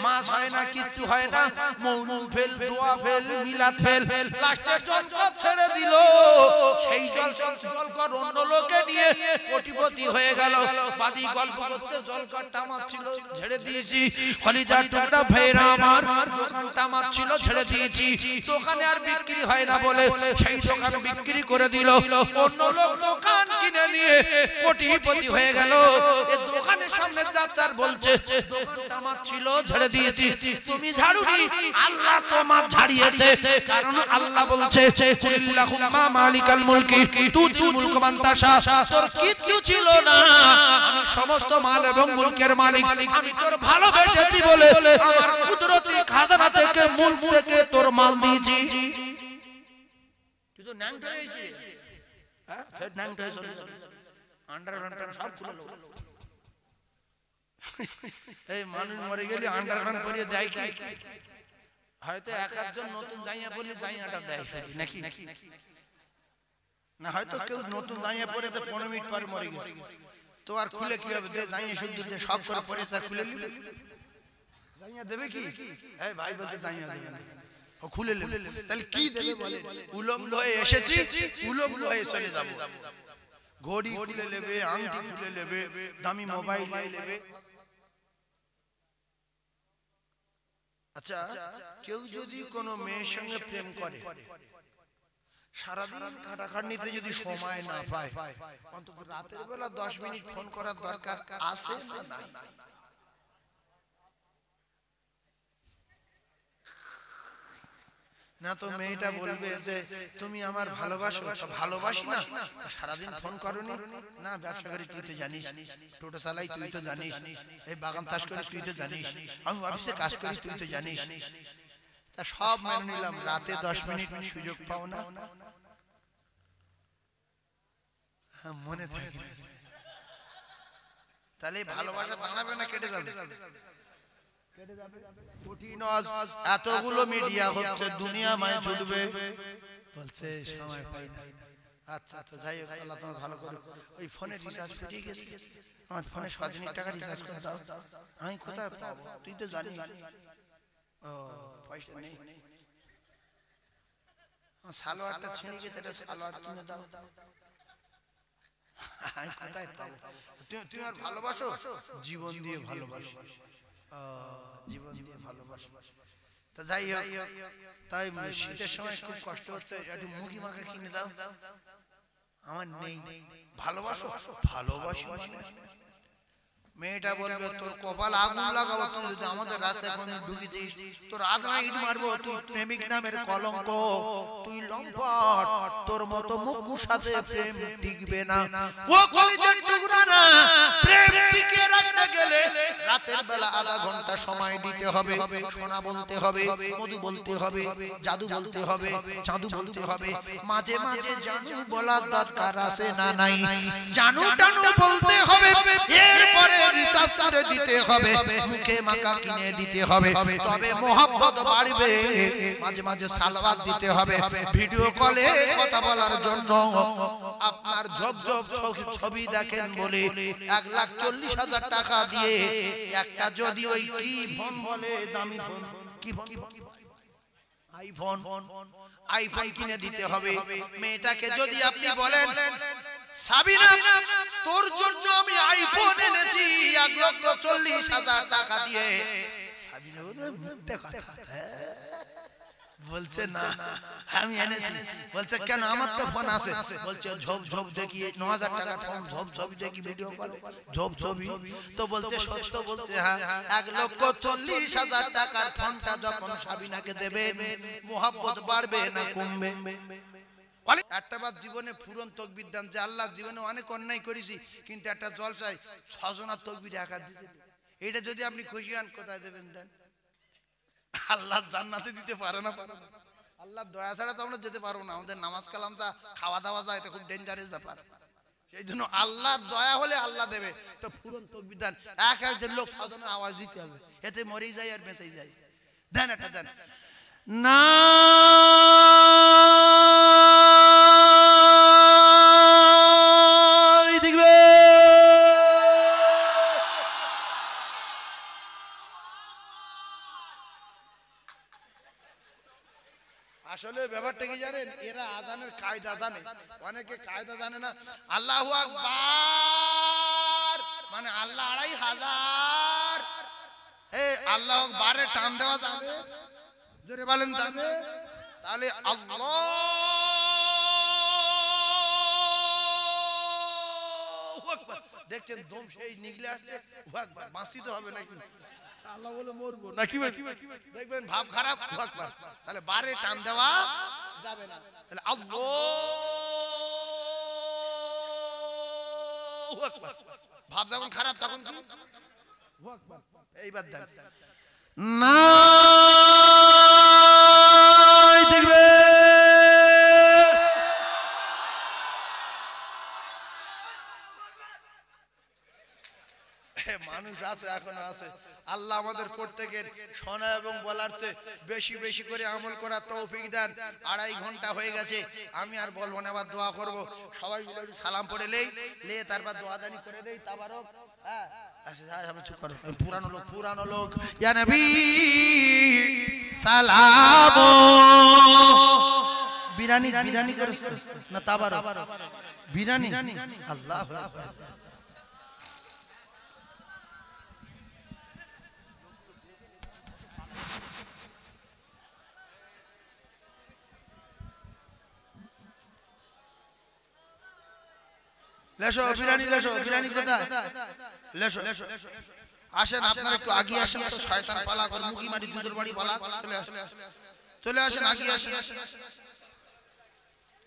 মাস হয় না, কিচ্ছু হয় না, মৌলুদ ফেল, দোয়া ফেল, মিলাদ ফেল, লাস্টে জলকর ছেড়ে দিল। সেই জলকর অন্য লোকে নিয়ে কোটিপতি হয়ে গেল। বাদি গল্প করতে জলকরটা আমার ছিল, ছেড়ে দিয়েছি। খলিজার টুকরা ভাইরা আমার, দোকানটা আমার ছিল, ছেড়ে দিয়েছি। দোকানে আর বিক্রি হয় না বলে সেই দোকান বিক্রি করে দিল। অন্য লোক দোকান কিনে নিয়ে কোটিপতি হয়ে গেল। এই দোকানের সামনে যাচার বলছে দোকানটা আমার ছিল, ছেড়ে দিয়েছি। তুমি ঝাড়ুনি, আল্লাহ তোমার ঝাড়িয়েছে। কারণ আল্লাহ বলছে কুলিল্লাহুম্মা মালিকাল মুলকি তুতিল মুলকা মান তাশা। তোর কিচ্ছু ছিল না, আমি সমস্ত মাল এবং মুলকের মালিক। আমি তোর ভালোবেসেছি বলে আমার কুদরতি খাজানা থেকে মুলক থেকে তোর মাল দিয়েছি। তুই তো ন্যাংটা হয়েছিস, হ্যাঁ ফের ন্যাংটা হয়ে চলে যাবে, আন্ডারপ্যান্ট সব খুলে লোক। এই মানুষ মরে গেলে আন্ডারপ্যান্ট পরিয়ে দেয় কি? হয়তো এক একজন নতুন জাইয়া পরলে জাইয়াটা দেয় শুধু, নাকি না? হয়তো কেউ নতুন জাইয়া পরে তো 15 মিনিট পরে মরে গেছে, তো আর খুলে কি হবে? দে জাইয়া শুদ্ধ দে, সব করে পরে তার খুলে নিবে। জাইয়া দেবে কি? এই ভাই বলতে জাইয়া দেবে না, ও খুলে নেবে। তাহলে কি দেবে বলে? উলঙ্গ হয়ে এসেছি, উলঙ্গ হয়ে চলে যাব। ঘড়ি খুলে নেবে, আংটি খুলে নেবে, দামি মোবাইল নিয়ে নেবে। আচ্ছা, কেউ যদি কোনো মেয়ের সঙ্গে প্রেম করে, সারাদিন খাটাখাটনিতে যদি সময় না পায়, অন্তত রাতের বেলা 10 মিনিট ফোন করার দরকার আছে না? না তো মেয়েটা বলবে যে তুমি আমার ভালোবাসো, ভালোবাসি না, সারাদিন ফোন করোনি না, ব্যবসা করি তুই তো জানিস, টোটো চালাই তুই তো জানিস, এই বাগান চাষ করি তুই তো জানিস, আমি অফিসে কাজ করি তুই তো জানিস। তা সব মেনে নিলাম, রাতে 10 মিনিট সুযোগ পাও না? হ্যাঁ, মনে থাকে। তাহলে ভালোবাসা দাঁড়াবে না কেটে যাবে? এতগুলো মিডিয়া হচ্ছে, দুনিয়া মায় ছুটবে, বলছে সময় পাই না। আচ্ছা আচ্ছা, যাই হোক, আল্লাহ তোমার ভালো করো। ওই ফোনে রিচার্জ ফুরিয়ে গেছে, আমার ফোনে 7 টাকা রিচার্জ করে দাও। আমি কোথায় পাবো? তুই তো জানিস। ও পয়সা নেই, সালোয়ারটা ছিঁড়ে গেছে, এটা সালোয়ার কিনে দাও। আমি কোথায় পাবো? তুই আর ভালোবাসো? জীবন দিয়ে ভালোবাসো, জীবন দিয়ে ভালোবাসো। তা যাই হোক, তাই শীতের সময় খুব কষ্ট হচ্ছে, একটু মুগি মাখা কিনে দাও। আমার নেই। ভালোবাসো? ভালোবাসো মানে মেয়েটা বলবে তোর কপাল আগুন লাগাবো, তুই যদি আমাদের রাস্তায় কোনো ঢুকেছিস, তোর আদনা ইট মারবো, তুই প্রেমিক নামের কলঙ্ক, তুই লম্পট, তোর মতো মুখুর সাথে প্রেম টিকবে না। ও কলিজার টুকরা না, প্রেম টিকে রাখতে গেলে রাতের বেলা আধা ঘন্টা সময় দিতে হবে। সোনা বলতে হবে, মধু বলতে হবে, জাদু বলতে হবে, জাদু বলতে হবে, মাঝে মাঝে জানু বলার দরকার আছে না নাই? জানু টানু বলতে হবে, এরপরে রিচার্জ করে দিতে হবে, মুখে মাখা কিনে দিতে হবে, তবে মোহাম্মত বাড়বে। মাঝে মাঝে সালাওয়াত দিতে হবে, ভিডিও কলে কথা বলার জন্য। আপনার ঝকঝক ছবি দেখেন বলে 1,40,000 টাকা দিয়ে একটা যদি ওই কি ফোন বলে, দামি ফোন, কি ফোন? আইফোন কিনে দিতে হবে। মেয়েটাকে যদি আপনি বলেন সাবিনা তোর জন্য আমি আইফোন এনেছি 1,40,000 টাকা দিয়ে, সাবিনা বলে মিথ্যে কথা, বলছে না আমি এনেছি। বলছে কেন? আমার তো ফোন আছে। বলছে ঝোপ ঝোপ দেখি 9,000 টাকা ফোন, ঝোপ ঝোপ দেখি ভিডিও কল, ঝোপ ছবি। তো বলছে সত্য, বলছে হ্যাঁ 1,40,000 টাকার ফোনটা যখন সাবিনাকে দেবে, মোহাব্বত বাড়বে না কমবে? একটা বার জীবনে ফুরন তকবীর দেন যে আল্লাহ জীবনে অনেক অন্যায় করেছি, কিন্তু একটা জলসায় 6 জনের তকবীর একা দিতে, এটা যদি আপনি খুশি হন কোথায় দেবেন? দেন। আল্লাহ জান্নাতে দিতে পারে না, আল্লাহর দয়া ছাড়া তো আমরা যেতে পারবো না। আমাদের নামাজ কালামটা খাওয়া দাওয়া যায়, এটা খুব ডেঞ্জারাস ব্যাপার। সেই জন্য আল্লাহর দয়া হলে আল্লাহ দেবে। তো ফুরন তকবীর দেন, একজন লোক 6 জনের আওয়াজ দিতে হবে, এতে মরেই যায় আর বেঁচেই যায়। দেন একটা দেন। না দেখবে আসলে ব্যাপারটা কি জানেন এরা আজানের কায়দা জানে অনেকে কায়দা জানে না আল্লাহু আকবার মানে আল্লাহ 2500 আল্লাহু আকবারে টান দেওয়া যাবে জোরে বলেন যাবে তাহলে আল্লাহু আকবার দেখছেন দম সেই নিগলে আসছে আল্লাহু আকবার বাঁচি তো হবে নাকি আল্লাহ বলে মরবো নাকি দেখবেন ভাব খারাপ আল্লাহু আকবার তাহলে বারে টান দেওয়া যাবে না তাহলে আল্লাহু আকবার ভাব যখন খারাপ তখন কি আল্লাহু আকবার এইবার দেন না দেখবে মানুষ আছে এখনো আছে আল্লাহ আমাদের প্রত্যেকের শোনা এবং বলার চেয়ে বেশি বেশি করে আমল করার তৌফিক দেন 2.5 ঘন্টা হয়ে গেছে আমি আর বলবো না আবার দোয়া করব সবাই মিলে সালাম পড়ে লে তারপর দোয়াদানি করে দেই তাবারক হ্যাঁ আচ্ছা আমি চুপ করো পুরানো লোক ইয়া নবী সালাম বিরানি করে না তাবারক বিরানি আল্লাহু আকবার লেশো বিরানি কোথায় লেশো আসেন আপনারা একটু আগে আসেন তো শয়তান পালা করে মুখি মারি জুজুর বাড়ি পালা চলে আসেন আগে আসেন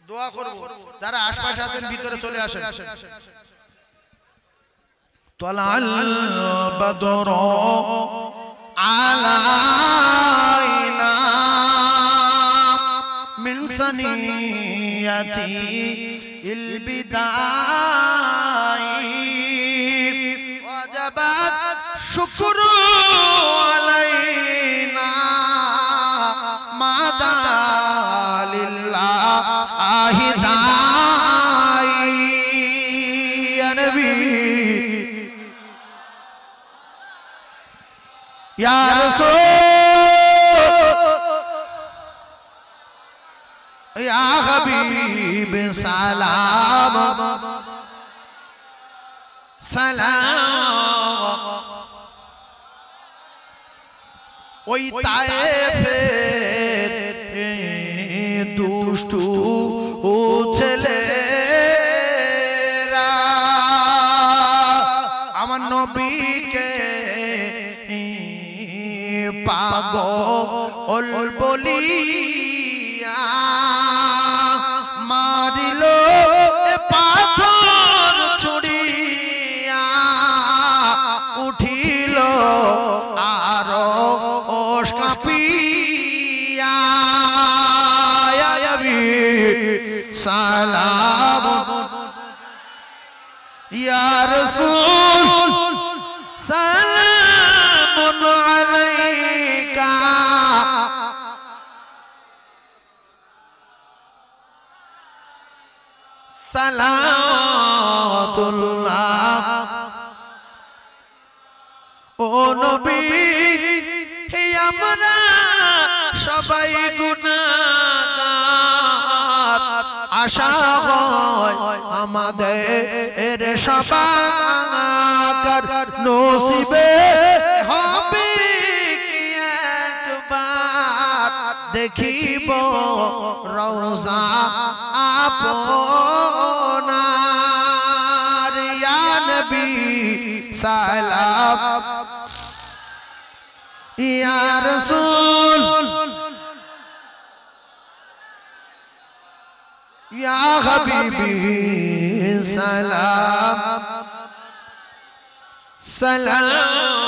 দোয়া করব যারা আশপাশে আছেন ভিতরে চলে আসেন তালাল বদর আলাইনা মিন সানিয়াতি البداي وجبت شكر علينا ما دعا لله داعي يا نبي يا رسول يا حبيب سلام سلام ওই তায়েফের দুষ্টু ও ছেলেরা আমার নবীকে পাগল বলিয়া মারিল পাথর ছুড়িয়া উঠিল আরো কাঁপিয়া সালাম ইয়া রাসূল সালামুন আলাইকা সালাতুল্লাহ ও নবী হে আমরা সবাই গুনাহগার আশা হয় আমাদের সবার নসিবে হবে কি একবার দেখিব রওজা আপনার ইয়া নবী সালাম ইয়া রাসূল ইয়া হাবিবি সালাম সালাম